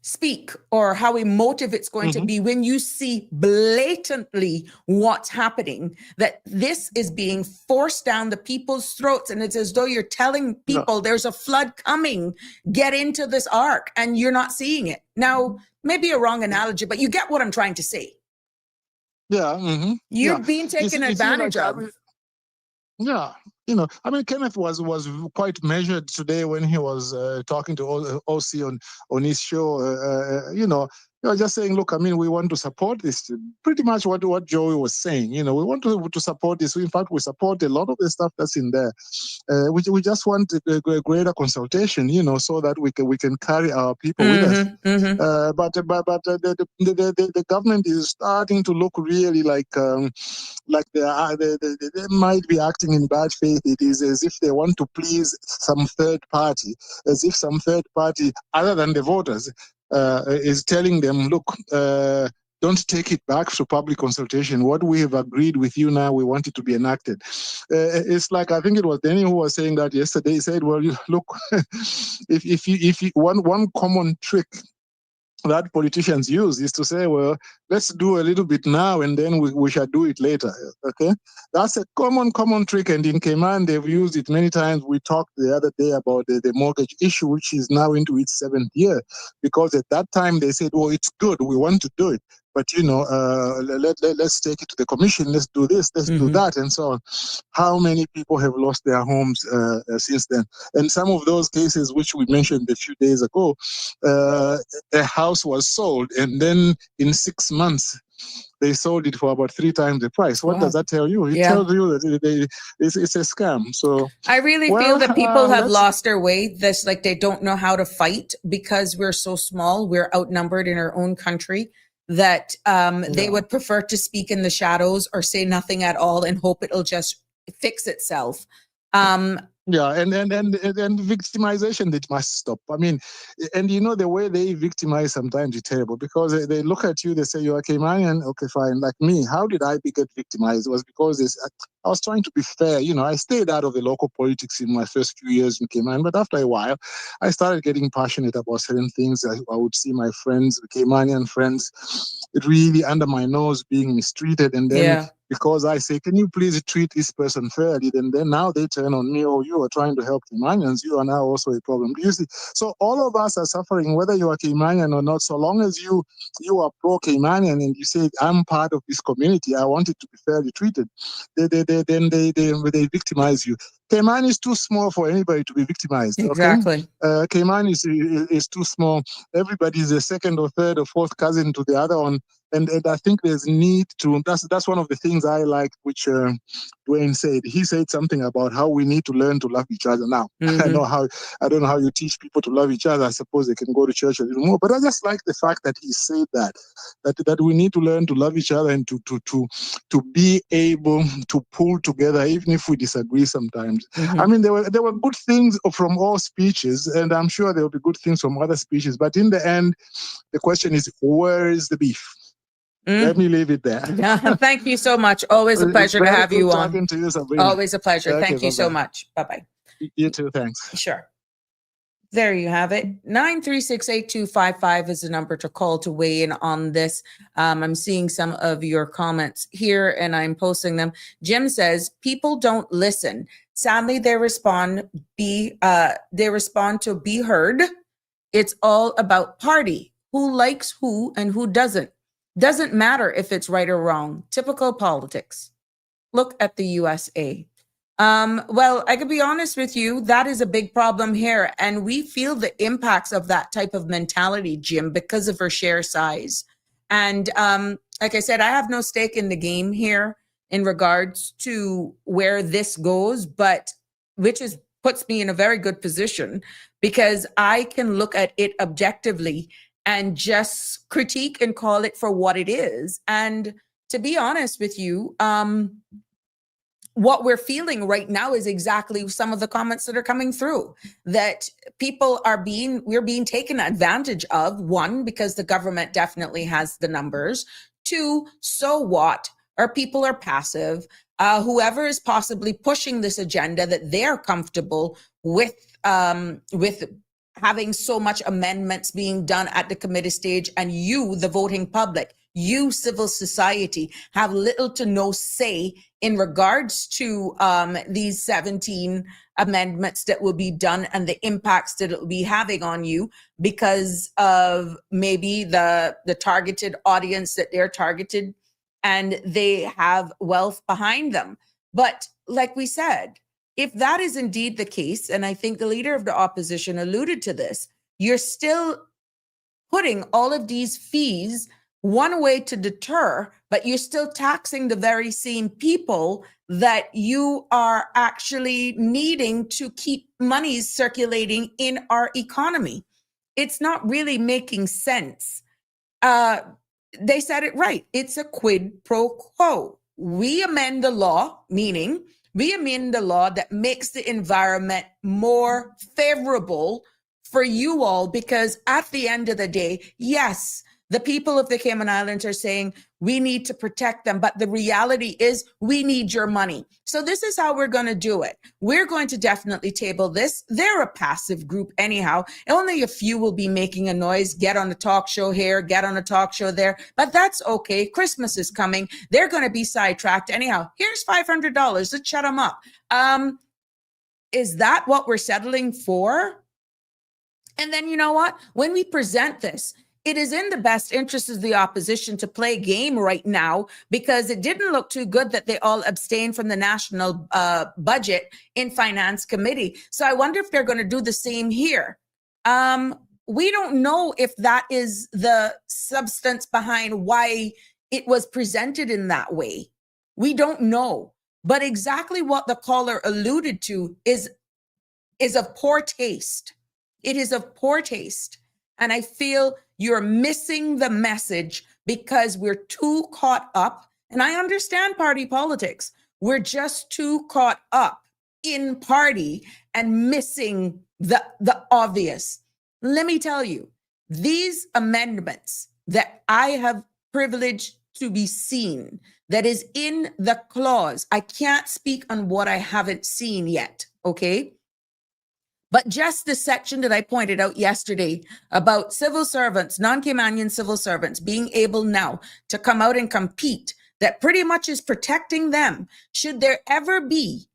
speak or how emotive it's going to be when you see blatantly what's happening, that this is being forced down the people's throats, and it's as though you're telling people there's a flood coming, get into this ark, and you're not seeing it. Now, maybe a wrong analogy, but you get what I'm trying to say. You're being taken advantage of. Kenneth was quite measured today when he was talking to OC on his show. You're just saying, look, we want to support this. Pretty much what Joey was saying. We want to support this. In fact, we support a lot of the stuff that's in there. We just want a greater consultation, so that we can carry our people with us. But the government is starting to look really like they might be acting in bad faith. It is as if they want to please some third party, as if some third party other than the voters is telling them, look, don't take it back to public consultation. What we have agreed with you now, we want it to be enacted. It's like, I think it was Danny who was saying that yesterday. He said, well, look, if you one common trick that politicians use is to say, well, let's do a little bit now and then we shall do it later. Okay, that's a common trick, and in Cayman they've used it many times. We talked the other day about the mortgage issue, which is now into its 7th year, because at that time they said, well, it's good, we want to do it. but let's take it to the commission. Let's do this. Let's do that, and so on. How many people have lost their homes since then? And some of those cases, which we mentioned a few days ago, a house was sold, and then in 6 months, they sold it for about 3 times the price. What does that tell you? It tells you that it's a scam. So I really feel that people have lost their way. This, like, they don't know how to fight because we're so small. We're outnumbered in our own country, that they would prefer to speak in the shadows or say nothing at all and hope it'll just fix itself. And victimization, that must stop. I mean, and the way they victimize sometimes is terrible, because they look at you, they say, you're a Caymanian, okay, fine, like me. How did I get victimized? It was because I was trying to be fair. I stayed out of the local politics in my first few years in Cayman, but after a while, I started getting passionate about certain things. I would see my friends, Caymanian friends, really under my nose being mistreated, and then because I say, can you please treat this person fairly? Then now they turn on me, oh, you are trying to help Caymanians. You are now also a problem. Do you see? So all of us are suffering, whether you are Caymanian or not. So long as you are pro-Caymanian and you say, I'm part of this community, I want it to be fairly treated, they victimize you. Cayman is too small for anybody to be victimized. Exactly. Okay? Cayman is too small. Everybody is a second or third or fourth cousin to the other one. And I think there's need to, that's one of the things I like, which Dwayne said. He said something about how we need to learn to love each other now. I don't know how you teach people to love each other. I suppose they can go to church a little more, but I just like the fact that he said that we need to learn to love each other and to be able to pull together, even if we disagree sometimes. I mean, there were good things from all speeches, and I'm sure there will be good things from other speeches, but in the end, the question is, where is the beef? Let me leave it there. Thank you so much. Always a pleasure to have you on. Talking to you, Sabrina. Always a pleasure. Okay, Thank you so much. Bye-bye. You too. Thanks. Sure. There you have it. 9368255 is the number to call to weigh in on this. I'm seeing some of your comments here and I'm posting them. Jim says, people don't listen. Sadly, they respond to be heard. It's all about party. Who likes who and who doesn't. Doesn't matter if it's right or wrong. Typical politics. Look at the USA. Well, I could be honest with you, that is a big problem here. And we feel the impacts of that type of mentality, Jim, because of our share size. And like I said, I have no stake in the game here in regards to where this goes, but puts me in a very good position because I can look at it objectively and just critique and call it for what it is. And to be honest with you, what we're feeling right now is exactly some of the comments that are coming through, that we're being taken advantage of. 1, because the government definitely has the numbers. 2, so what? Our people are passive. Whoever is possibly pushing this agenda that they're comfortable with having so much amendments being done at the committee stage, and you, the voting public, you, civil society, have little to no say in regards to these 17 amendments that will be done and the impacts that it will be having on you because of maybe the targeted audience that they're targeted and they have wealth behind them. But like we said, if that is indeed the case, and I think the leader of the opposition alluded to this, you're still putting all of these fees one way to deter, but you're still taxing the very same people that you are actually needing to keep monies circulating in our economy. It's not really making sense. They said it right. It's a quid pro quo. We amend the law, meaning we amend the law that makes the environment more favorable for you all, because at the end of the day, yes, the people of the Cayman Islands are saying we need to protect them, but the reality is we need your money. So this is how we're going to do it. We're going to definitely table this. They're a passive group anyhow. Only a few will be making a noise, get on a talk show here, get on a talk show there, but that's okay. Christmas is coming. They're going to be sidetracked anyhow. Here's $500. Let's shut them up. Is that what we're settling for? And then you know what? When we present this, it is in the best interest of the opposition to play a game right now, because it didn't look too good that they all abstained from the national budget in finance committee. So I wonder if they're going to do the same here. We don't know if that is the substance behind why it was presented in that way. We don't know. But exactly what the caller alluded to is of poor taste. It is of poor taste. And I feel you're missing the message because we're too caught up. And I understand party politics. We're just too caught up in party and missing the obvious. Let me tell you, these amendments that I have privileged to be seen, that is in the clause, I can't speak on what I haven't seen yet, okay? But just the section that I pointed out yesterday about civil servants, non-Caymanian civil servants being able now to come out and compete, that pretty much is protecting them. Should there ever be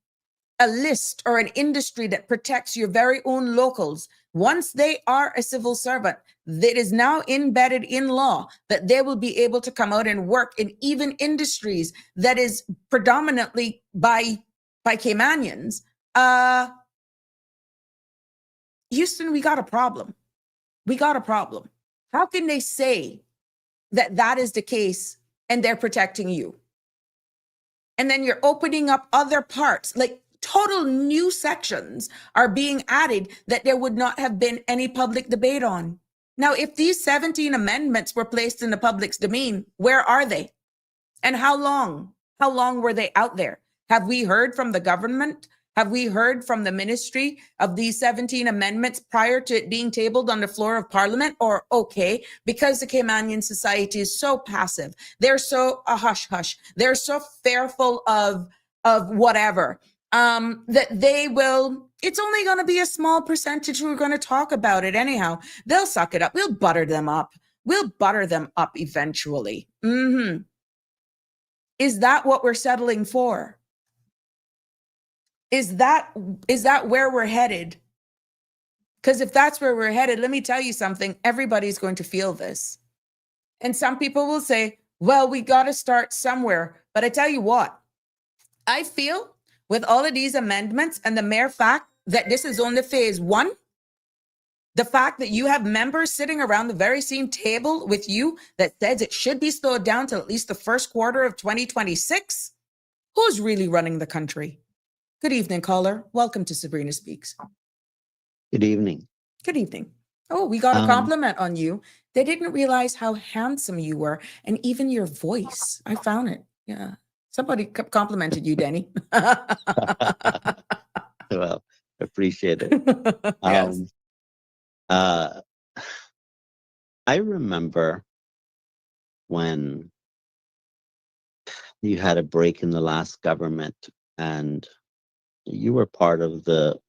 a list or an industry that protects your very own locals, once they are a civil servant, that is now embedded in law that they will be able to come out and work in even industries that is predominantly by Caymanians, Houston, we got a problem. We got a problem. How can they say that that is the case and they're protecting you? And then you're opening up other parts, like total new sections are being added that there would not have been any public debate on. Now, if these 17 amendments were placed in the public's domain, where are they? And how long? How long were they out there? Have we heard from the government? Have we heard from the ministry of these 17 amendments prior to it being tabled on the floor of Parliament? Or, okay, because the Caymanian society is so passive, they're so hush-hush, they're so fearful of whatever, that they will, it's only going to be a small percentage who are going to talk about it anyhow. They'll suck it up. We'll butter them up. We'll butter them up eventually. Is that what we're settling for? Is that where we're headed? Because if that's where we're headed, let me tell you something, everybody's going to feel this. And some people will say, well, we got to start somewhere. But I tell you what, I feel with all of these amendments and the mere fact that this is only phase one, the fact that you have members sitting around the very same table with you that says it should be slowed down till at least the first quarter of 2026, who's really running the country? Good evening, caller. Welcome to Sabrina Speaks. Good evening. Good evening. Oh, we got a compliment on you. They didn't realize how handsome you were and even your voice. I found it. Yeah. Somebody complimented you, Denny. Well, appreciate it. Yes. I remember when you had a break in the last government and you were part of the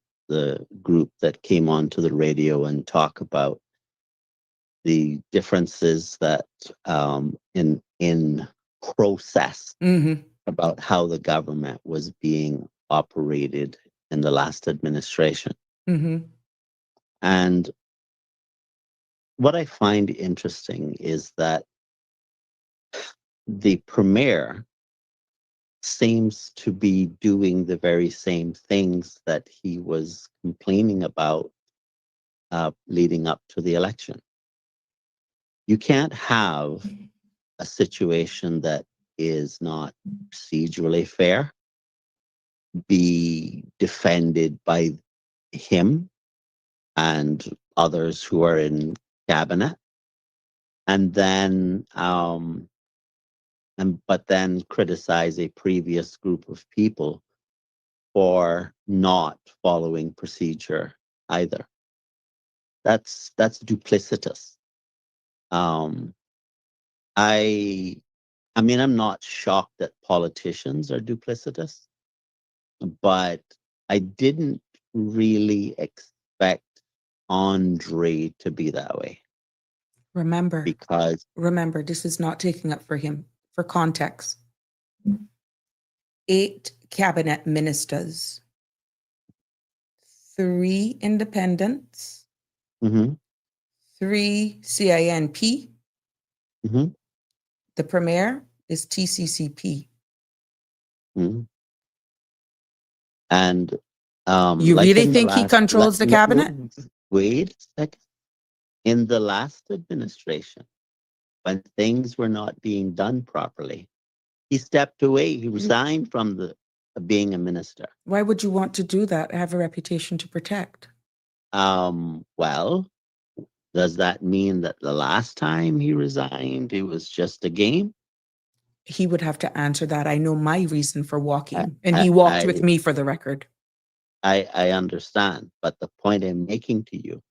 group that came onto the radio and talk about the differences that in process about how the government was being operated in the last administration. And what I find interesting is that the premier seems to be doing the very same things that he was complaining about leading up to the election. You can't have a situation that is not procedurally fair be defended by him and others who are in cabinet, and then but then criticize a previous group of people for not following procedure either. That's duplicitous. I mean, I'm not shocked that politicians are duplicitous, but I didn't really expect Andre to be that way. Remember, Because this is not taking up for him. For context, 8 cabinet ministers, 3 independents, Mhm. 3 CINP. Mhm. The Premier is TCCP. Mhm. And You like really in the think he last, controls the cabinet? wait a second. In the last administration, when things were not being done properly, he stepped away. He resigned from the being a minister. Why would you want to do that? I have a reputation to protect. Well, does that mean that the last time he resigned, it was just a game? He would have to answer that. I know my reason for walking, and I, he walked I, with me, for the record. I understand, but the point I'm making to you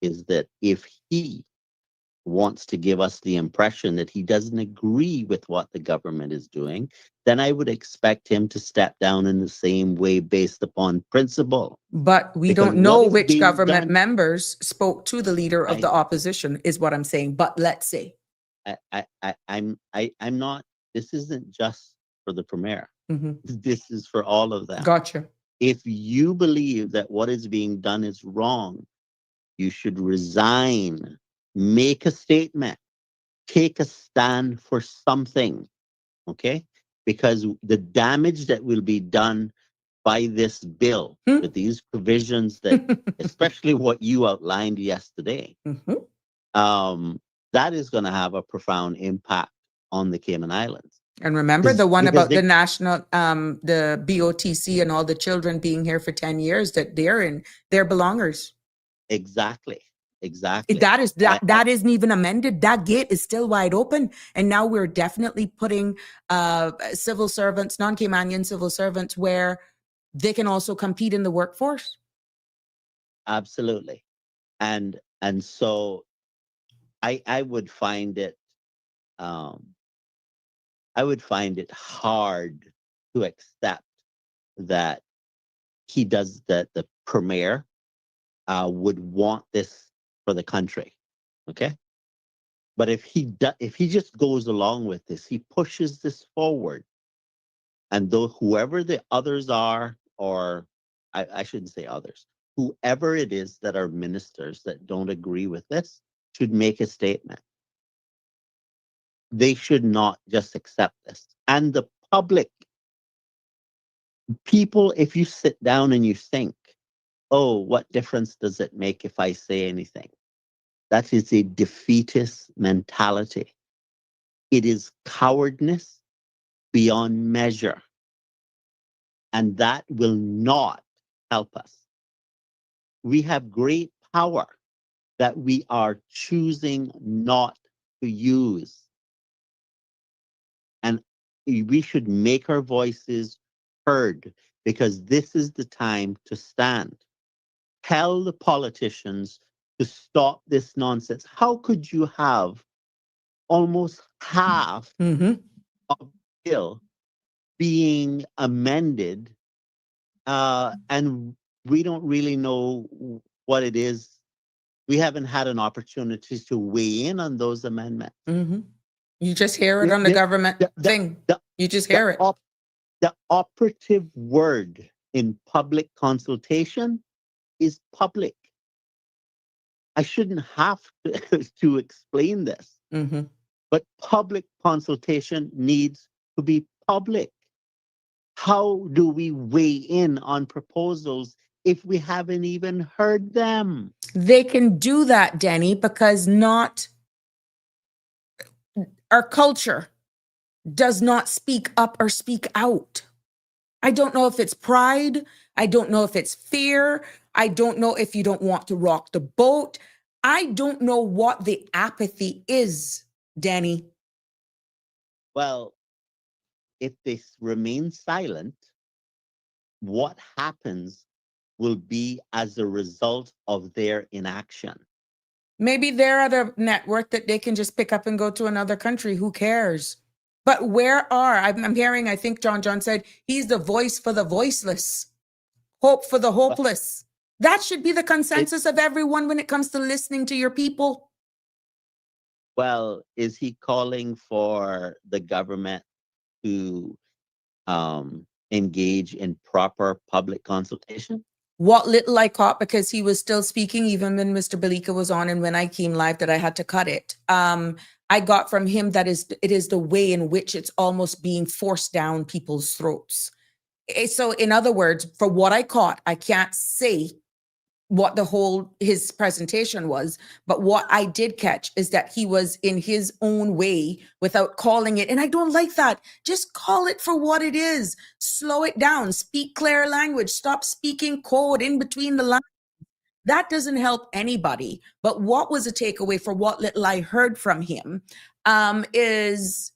is that if he wants to give us the impression that he doesn't agree with what the government is doing, then I would expect him to step down in the same way based upon principle. But we Because don't know what is which being government done, members spoke to the leader of I, the opposition, is what I'm saying. But let's say. I'm not, this isn't just for the premier. Mhm. This is for all of them. Gotcha. If you believe that what is being done is wrong, you should resign, make a statement, take a stand for something, okay? Because the damage that will be done by this bill, with these provisions that, especially what you outlined yesterday, that is going to have a profound impact on the Cayman Islands. And remember the one because about the national, the BOTC and all the children being here for 10 years, that they're belongers. Exactly. That isn't even amended. That gate is still wide open. And now we're definitely putting civil servants, non-Caymanian civil servants, where they can also compete in the workforce. Absolutely. And so I would find it hard to accept that the premier would want this for the country. Okay. But if he just goes along with this, he pushes this forward, and though whoever the others are, or I shouldn't say others, whoever it is that are ministers that don't agree with this should make a statement. They should not just accept this. And the public, people, if you sit down and you think, oh, what difference does it make if I say anything? That is a defeatist mentality. It is cowardness beyond measure. And that will not help us. We have great power that we are choosing not to use. And we should make our voices heard, because this is the time to stand. Tell the politicians to stop this nonsense. How could you have almost half of the bill being amended, and we don't really know what it is? We haven't had an opportunity to weigh in on those amendments. You just hear it on the government thing. You just hear it. The operative word in public consultation is public. I shouldn't have to explain this, but public consultation needs to be public. How do we weigh in on proposals if we haven't even heard them? They can do that, Denny, because our culture does not speak up or speak out. I don't know if it's pride. I don't know if it's fear. I don't know if you don't want to rock the boat. I don't know what the apathy is, Danny. Well, if they remain silent, what happens will be as a result of their inaction. Maybe they're at a network that they can just pick up and go to another country. Who cares? But I'm hearing, I think John said, he's the voice for the voiceless, hope for the hopeless. That should be the consensus of everyone when it comes to listening to your people. Well, is he calling for the government to engage in proper public consultation? What little I caught, because he was still speaking even when Mr. Balika was on, and when I came live that I had to cut it. I got from him that it is the way in which it's almost being forced down people's throats. So in other words, for what I caught, I can't say what his presentation was, but what I did catch is that he was in his own way without calling it. And I don't like that. Just call it for what it is. Slow it down. Speak clear language. Stop speaking code in between the lines. That doesn't help anybody. But what was a takeaway for what little I heard from him is,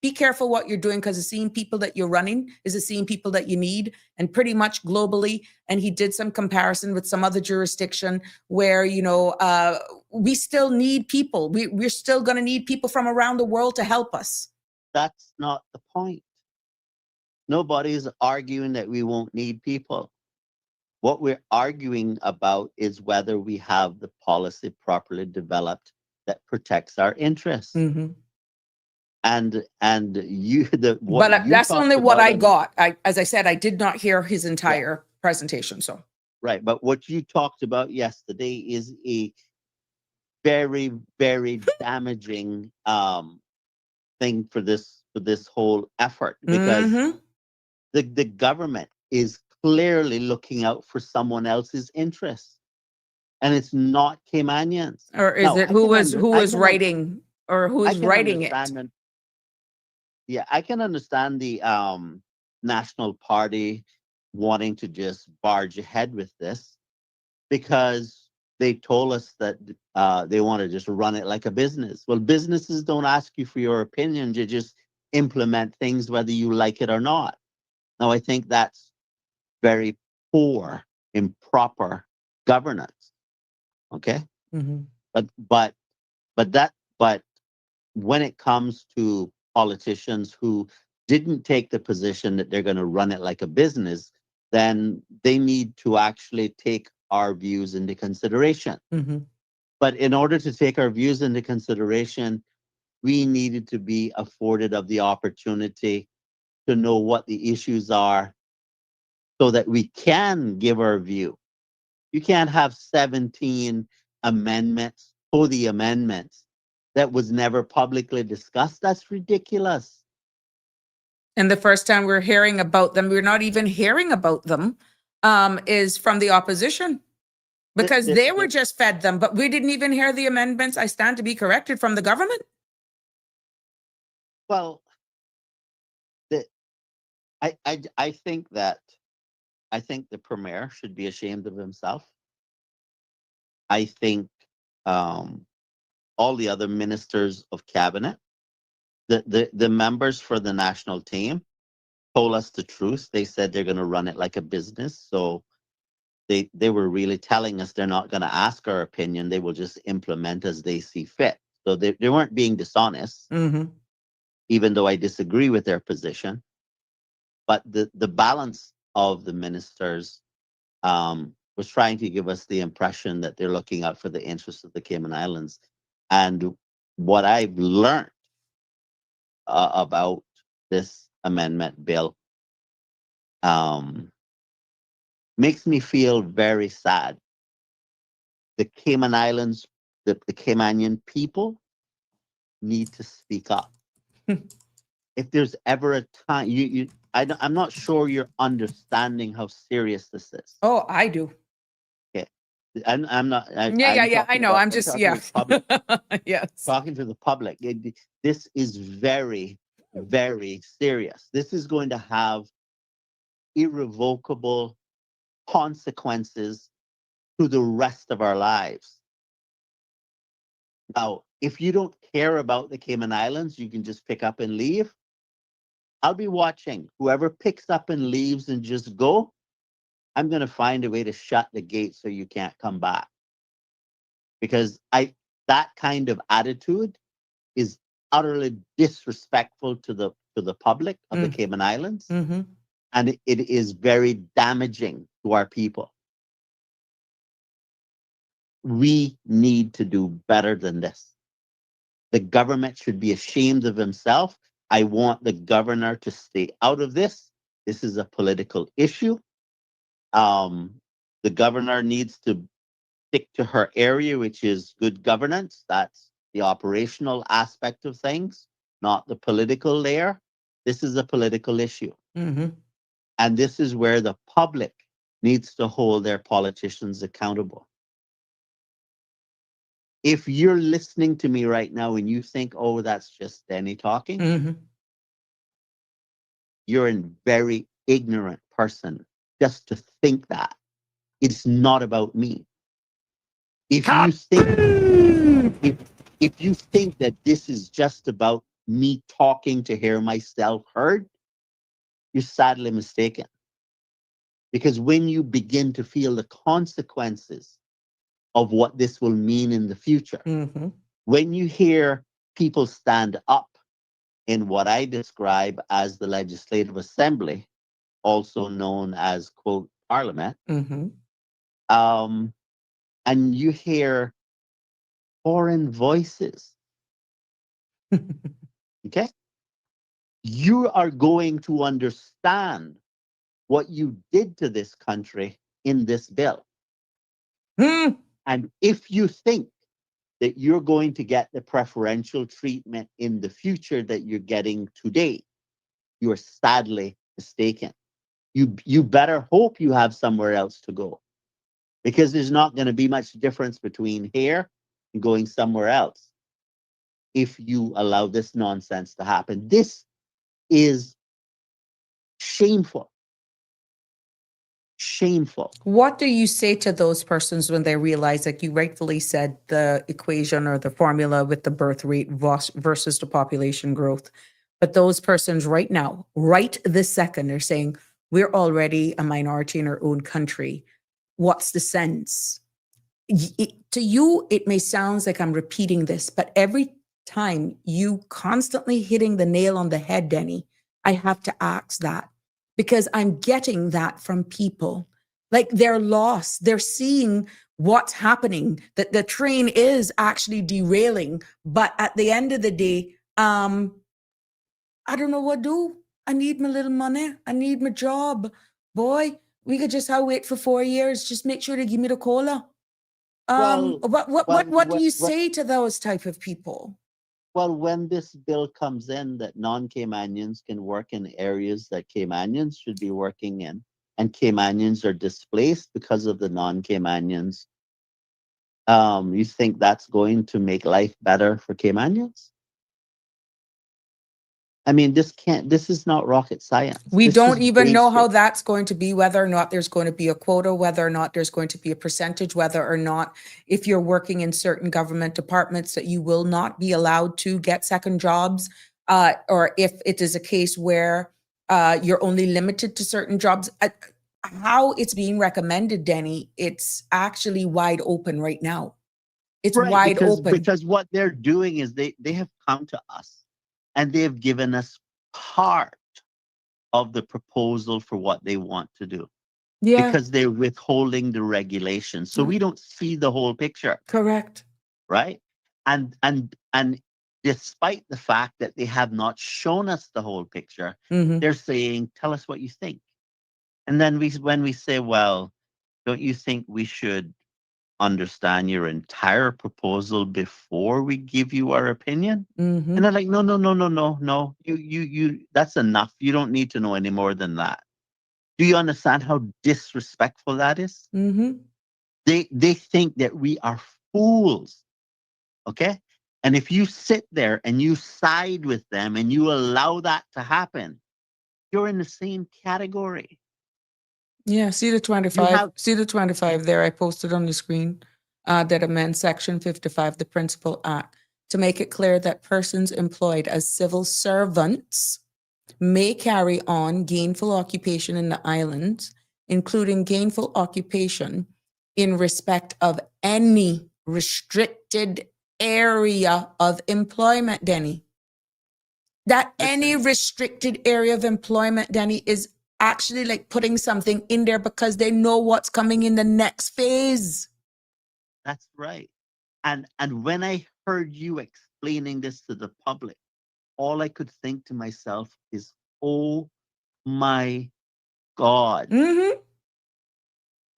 be careful what you're doing, because the same people that you're running is the same people that you need, and pretty much globally. And he did some comparison with some other jurisdiction where, we still need people. We're still going to need people from around the world to help us. That's not the point. Nobody's arguing that we won't need people. What we're arguing about is whether we have the policy properly developed that protects our interests. Mm-hmm. And that's only what I got. As I said, I did not hear his entire presentation. So right, but what you talked about yesterday is a very, very damaging thing for this whole effort, because the government is clearly looking out for someone else's interests, and it's not Caymanians. Or is it who is writing or who is writing it? Yeah, I can understand the National Party wanting to just barge ahead with this, because they told us that they want to just run it like a business. Well, businesses don't ask you for your opinion. You just implement things whether you like it or not. Now, I think that's very poor, improper governance. Okay? Mm-hmm. But when it comes to politicians who didn't take the position that they're going to run it like a business, then they need to actually take our views into consideration. Mm-hmm. But in order to take our views into consideration, we needed to be afforded of the opportunity to know what the issues are so that we can give our view. You can't have 17 amendments for the amendments that was never publicly discussed. That's ridiculous. And the first time we're hearing about them, we're not even hearing about them, is from the opposition, because they were just fed them, but we didn't even hear the amendments. I stand to be corrected, from the government. Well, I think the Premier should be ashamed of himself. I think all the other ministers of cabinet, the members for the national team told us the truth. They said they're going to run it like a business. So they were really telling us they're not going to ask our opinion. They will just implement as they see fit. So they weren't being dishonest, even though I disagree with their position. But the balance of the ministers was trying to give us the impression that they're looking out for the interests of the Cayman Islands. And what I've learned about this amendment bill makes me feel very sad. The Cayman Islands, the Caymanian people need to speak up. If there's ever a time, I'm not sure you're understanding how serious this is. Oh, I do. Okay. I'm not. Yeah. I know. I'm just, yes. Talking to the public. This is very, very serious. This is going to have irrevocable consequences to the rest of our lives. Now, if you don't care about the Cayman Islands, you can just pick up and leave. I'll be watching. Whoever picks up and leaves and just go, I'm going to find a way to shut the gate so you can't come back. Because that kind of attitude is utterly disrespectful to the public of the Cayman Islands. And it is very damaging to our people. We need to do better than this. The government should be ashamed of himself. I want the governor to stay out of this. This is a political issue. The governor needs to stick to her area, which is good governance. That's the operational aspect of things, not the political layer. This is a political issue. Mm-hmm. And this is where the public needs to hold their politicians accountable. If you're listening to me right now and you think, oh, that's just Danny talking, Mm-hmm. you're a very ignorant person just to think that. It's not about me. If you think if you think that this is just about me talking to hear myself heard, you're sadly mistaken. Because when you begin to feel the consequences of what this will mean in the future, Mm-hmm. when you hear people stand up in what I describe as the Legislative Assembly, also known as, quote, Parliament, Mm-hmm. and you hear foreign voices, okay? You are going to understand what you did to this country in this bill. Mm. And if you think that you're going to get the preferential treatment in the future that you're getting today, you're sadly mistaken. You better hope you have somewhere else to go, because there's not going to be much difference between here and going somewhere else if you allow this nonsense to happen. This is shameful. Shameful. What do you say to those persons when they realize, like you rightfully said, the equation or the formula with the birth rate versus the population growth? But those persons right now, right this second, are saying, we're already a minority in our own country. What's the sense? To you, it may sound like I'm repeating this, but every time you constantly hitting the nail on the head, Denny, I have to ask that, because I'm getting that from people. Like they're lost. They're seeing what's happening, that the train is actually derailing. But at the end of the day, I don't know what to do. I need my little money. I need my job. Boy, we could just wait for 4 years. Just make sure they give me the cola. What do you say to those type of people? Well, when this bill comes in that non-Caymanians can work in areas that Caymanians should be working in, and Caymanians are displaced because of the non-Caymanians, you think that's going to make life better for Caymanians? I mean, this is not rocket science. We This don't is even know how basic. that's going to be, whether or not there's going to be a quota, whether or not there's going to be a percentage, whether or not, if you're working in certain government departments, that you will not be allowed to get second jobs, or if it is a case where you're only limited to certain jobs. How it's being recommended, Denny, it's actually wide open right now. It's Right, wide open. because what they're doing is they have come to us and they have given us part of the proposal for what they want to do, Yeah, because they're withholding the regulation. So we don't see the whole picture, correct. right? And despite the fact that they have not shown us the whole picture, Mhm. they're saying, tell us what you think. And then when we say, well, don't you think we should understand your entire proposal before we give you our opinion? Mhm. And they're like, no. You that's enough. You don't need to know any more than that. Do you understand how disrespectful that is? Mhm. They think that we are fools. Okay? And if you sit there and you side with them and you allow that to happen, you're in the same category. Yeah, see the 25. have- See the 25 there. I posted on the screen that amends Section 55, the Principal Act, to make it clear that persons employed as civil servants may carry on gainful occupation in the islands, including gainful occupation in respect of any restricted area of employment, Denny. That any restricted area of employment, Danny, is actually like putting something in there because they know what's coming in the next phase. That's right. And when I heard you explaining this to the public, all I could think to myself is, oh my God. Mm-hmm.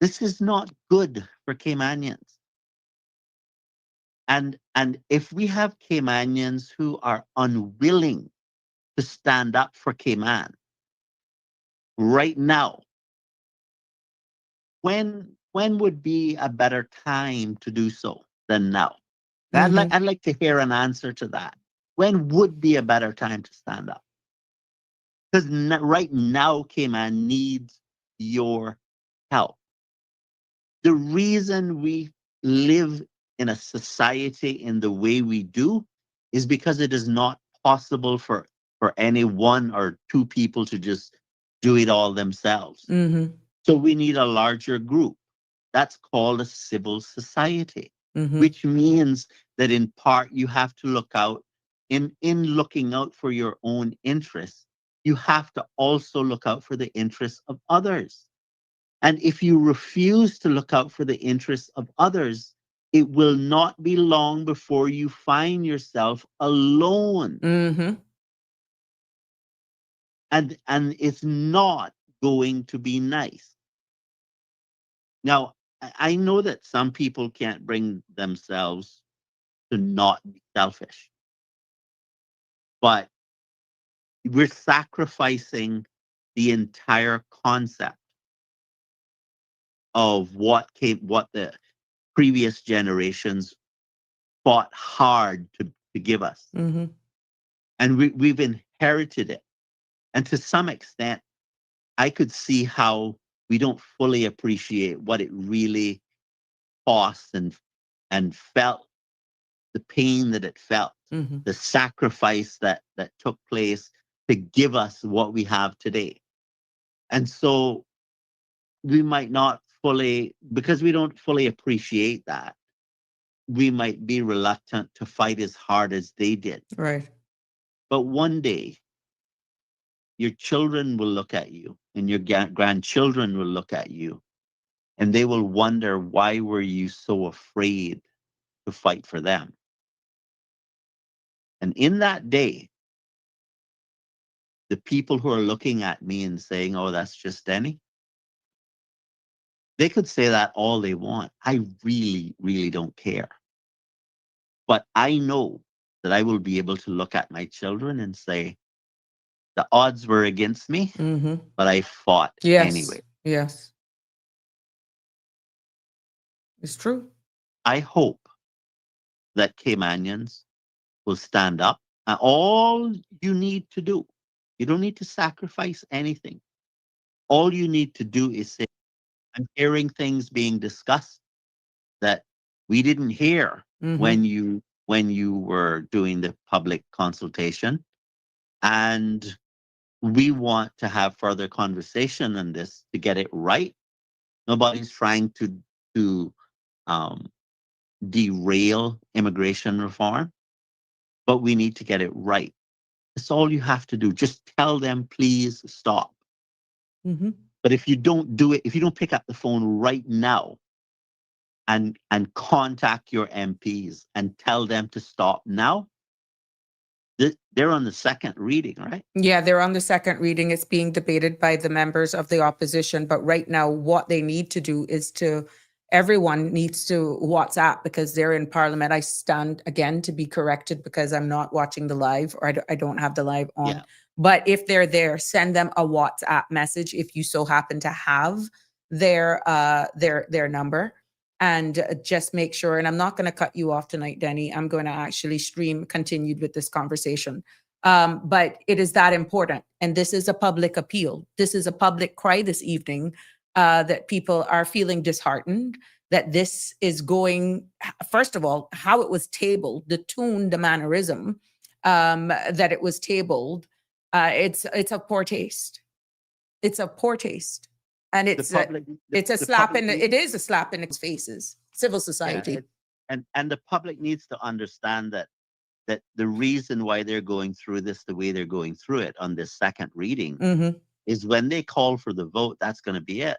This is not good for Caymanians. And if we have Caymanians who are unwilling to stand up for Cayman right now, when would be a better time to do so than now? I'd like to hear an answer to that. When would be a better time to stand up? Because right now, Cayman needs your help. The reason we live in a society in the way we do is because it is not possible for any one or two people to just do it all themselves. So we need a larger group. That's called a civil society, which means that in part you have to look out, in looking out for your own interests, you have to also look out for the interests of others. And if you refuse to look out for the interests of others, it will not be long before you find yourself alone. And it's not going to be nice. Now, I know that some people can't bring themselves to not be selfish, but we're sacrificing the entire concept of what the previous generations fought hard to give us. And we've inherited it. And to some extent, I could see how we don't fully appreciate what it really cost and felt, the pain that it felt, the sacrifice that took place to give us what we have today. And so we might not fully, because we don't fully appreciate that, we might be reluctant to fight as hard as they did. Right. But one day, your children will look at you and your grandchildren will look at you and they will wonder, why were you so afraid to fight for them? And in that day, the people who are looking at me and saying, oh, that's just Denny, they could say that all they want. I really, really don't care. But I know that I will be able to look at my children and say, the odds were against me, but I fought anyway. Yes. It's true. I hope that Caymanians will stand up. And all you need to do, you don't need to sacrifice anything. All you need to do is say, I'm hearing things being discussed that we didn't hear when you were doing the public consultation. And we want to have further conversation on this to get it right. Nobody's trying to derail immigration reform, but we need to get it right. That's all you have to do. Just tell them, please stop. But if you don't do it, if you don't pick up the phone right now and contact your MPs and tell them to stop now, they're on the second reading, right? Yeah, they're on the second reading. It's being debated by the members of the opposition. But right now, what they need to do is everyone needs to WhatsApp, because they're in Parliament. I stand again to be corrected because I'm not watching the live, or I don't have the live on. Yeah. But if they're there, send them a WhatsApp message if you so happen to have their number. And just make sure, and I'm not going to cut you off tonight, Denny. I'm going to actually stream continued with this conversation. But it is that important. And this is a public appeal. This is a public cry this evening, that people are feeling disheartened, that this is going, first of all, how it was tabled, the tune, the mannerism, that it was tabled. It's a poor taste. It's a poor taste. And it is a slap in its faces, civil society. Yeah, and the public needs to understand that the reason why they're going through this the way they're going through it on this second reading is when they call for the vote, that's going to be it.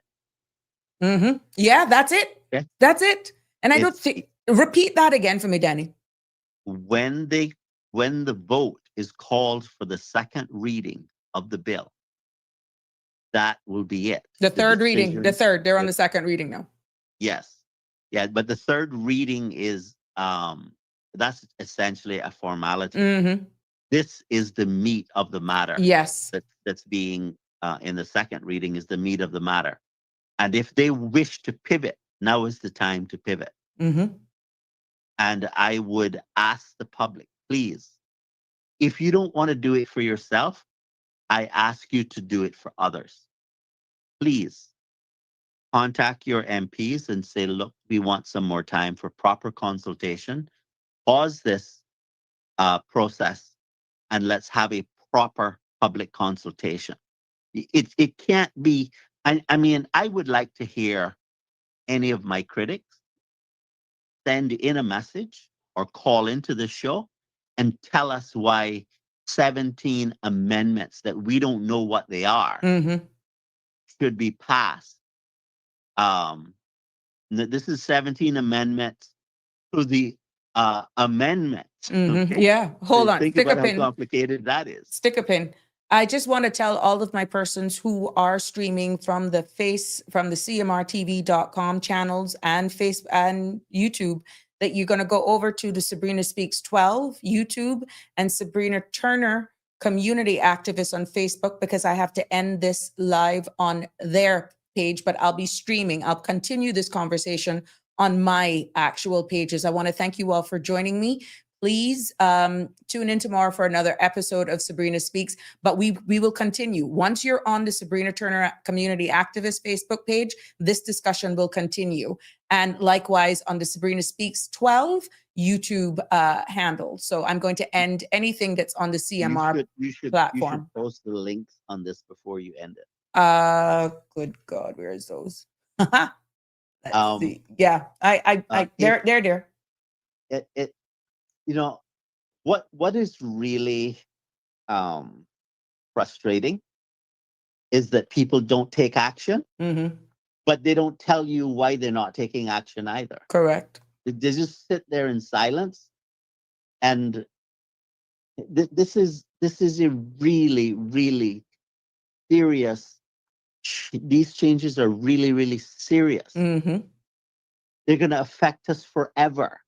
Yeah, that's it. Yeah. That's it. And I don't think, repeat that again for me, Danny. When the vote is called for the second reading of the bill, that will be it. The third reading, the decisions- third, they're on the second reading now. Yes. Yeah, but the third reading is that's essentially a formality. Mm-hmm. This is the meat of the matter. Yes. That's being in the second reading is the meat of the matter. And if they wish to pivot, now is the time to pivot. Mm-hmm. And I would ask the public, please, if you don't want to do it for yourself, I ask you to do it for others. Please contact your MPs and say, look, we want some more time for proper consultation. Pause this process and let's have a proper public consultation. It can't be, I mean, I would like to hear any of my critics send in a message or call into the show and tell us why 17 amendments that we don't know what they are Mm-hmm. should be passed. This is 17 amendments to the amendment. Mm-hmm. Okay? Yeah. Hold on. Think Stick a about how pin. complicated that is. Stick a pin. I just want to tell all of my persons who are streaming from the CMRTV.com channels and Facebook and YouTube that you're going to go over to the Sabrina Speaks 12 YouTube and Sabrina Turner Community Activist on Facebook, because I have to end this live on their page, but I'll be streaming. I'll continue this conversation on my actual pages. I want to thank you all for joining me. Please tune in tomorrow for another episode of Sabrina Speaks, but we will continue. Once you're on the Sabrina Turner Community Activist Facebook page, this discussion will continue. And likewise on the Sabrina Speaks 12 YouTube handle. So I'm going to end anything that's on the CMR platform. You should post the links on this before you end it. Good God, where's those? Let's see. Yeah, they're there. It you know, what is really frustrating is that people don't take action, but they don't tell you why they're not taking action either. Correct. They just sit there in silence, and this is a really, really serious. These changes are really, really serious. Mm-hmm. They're going to affect us forever.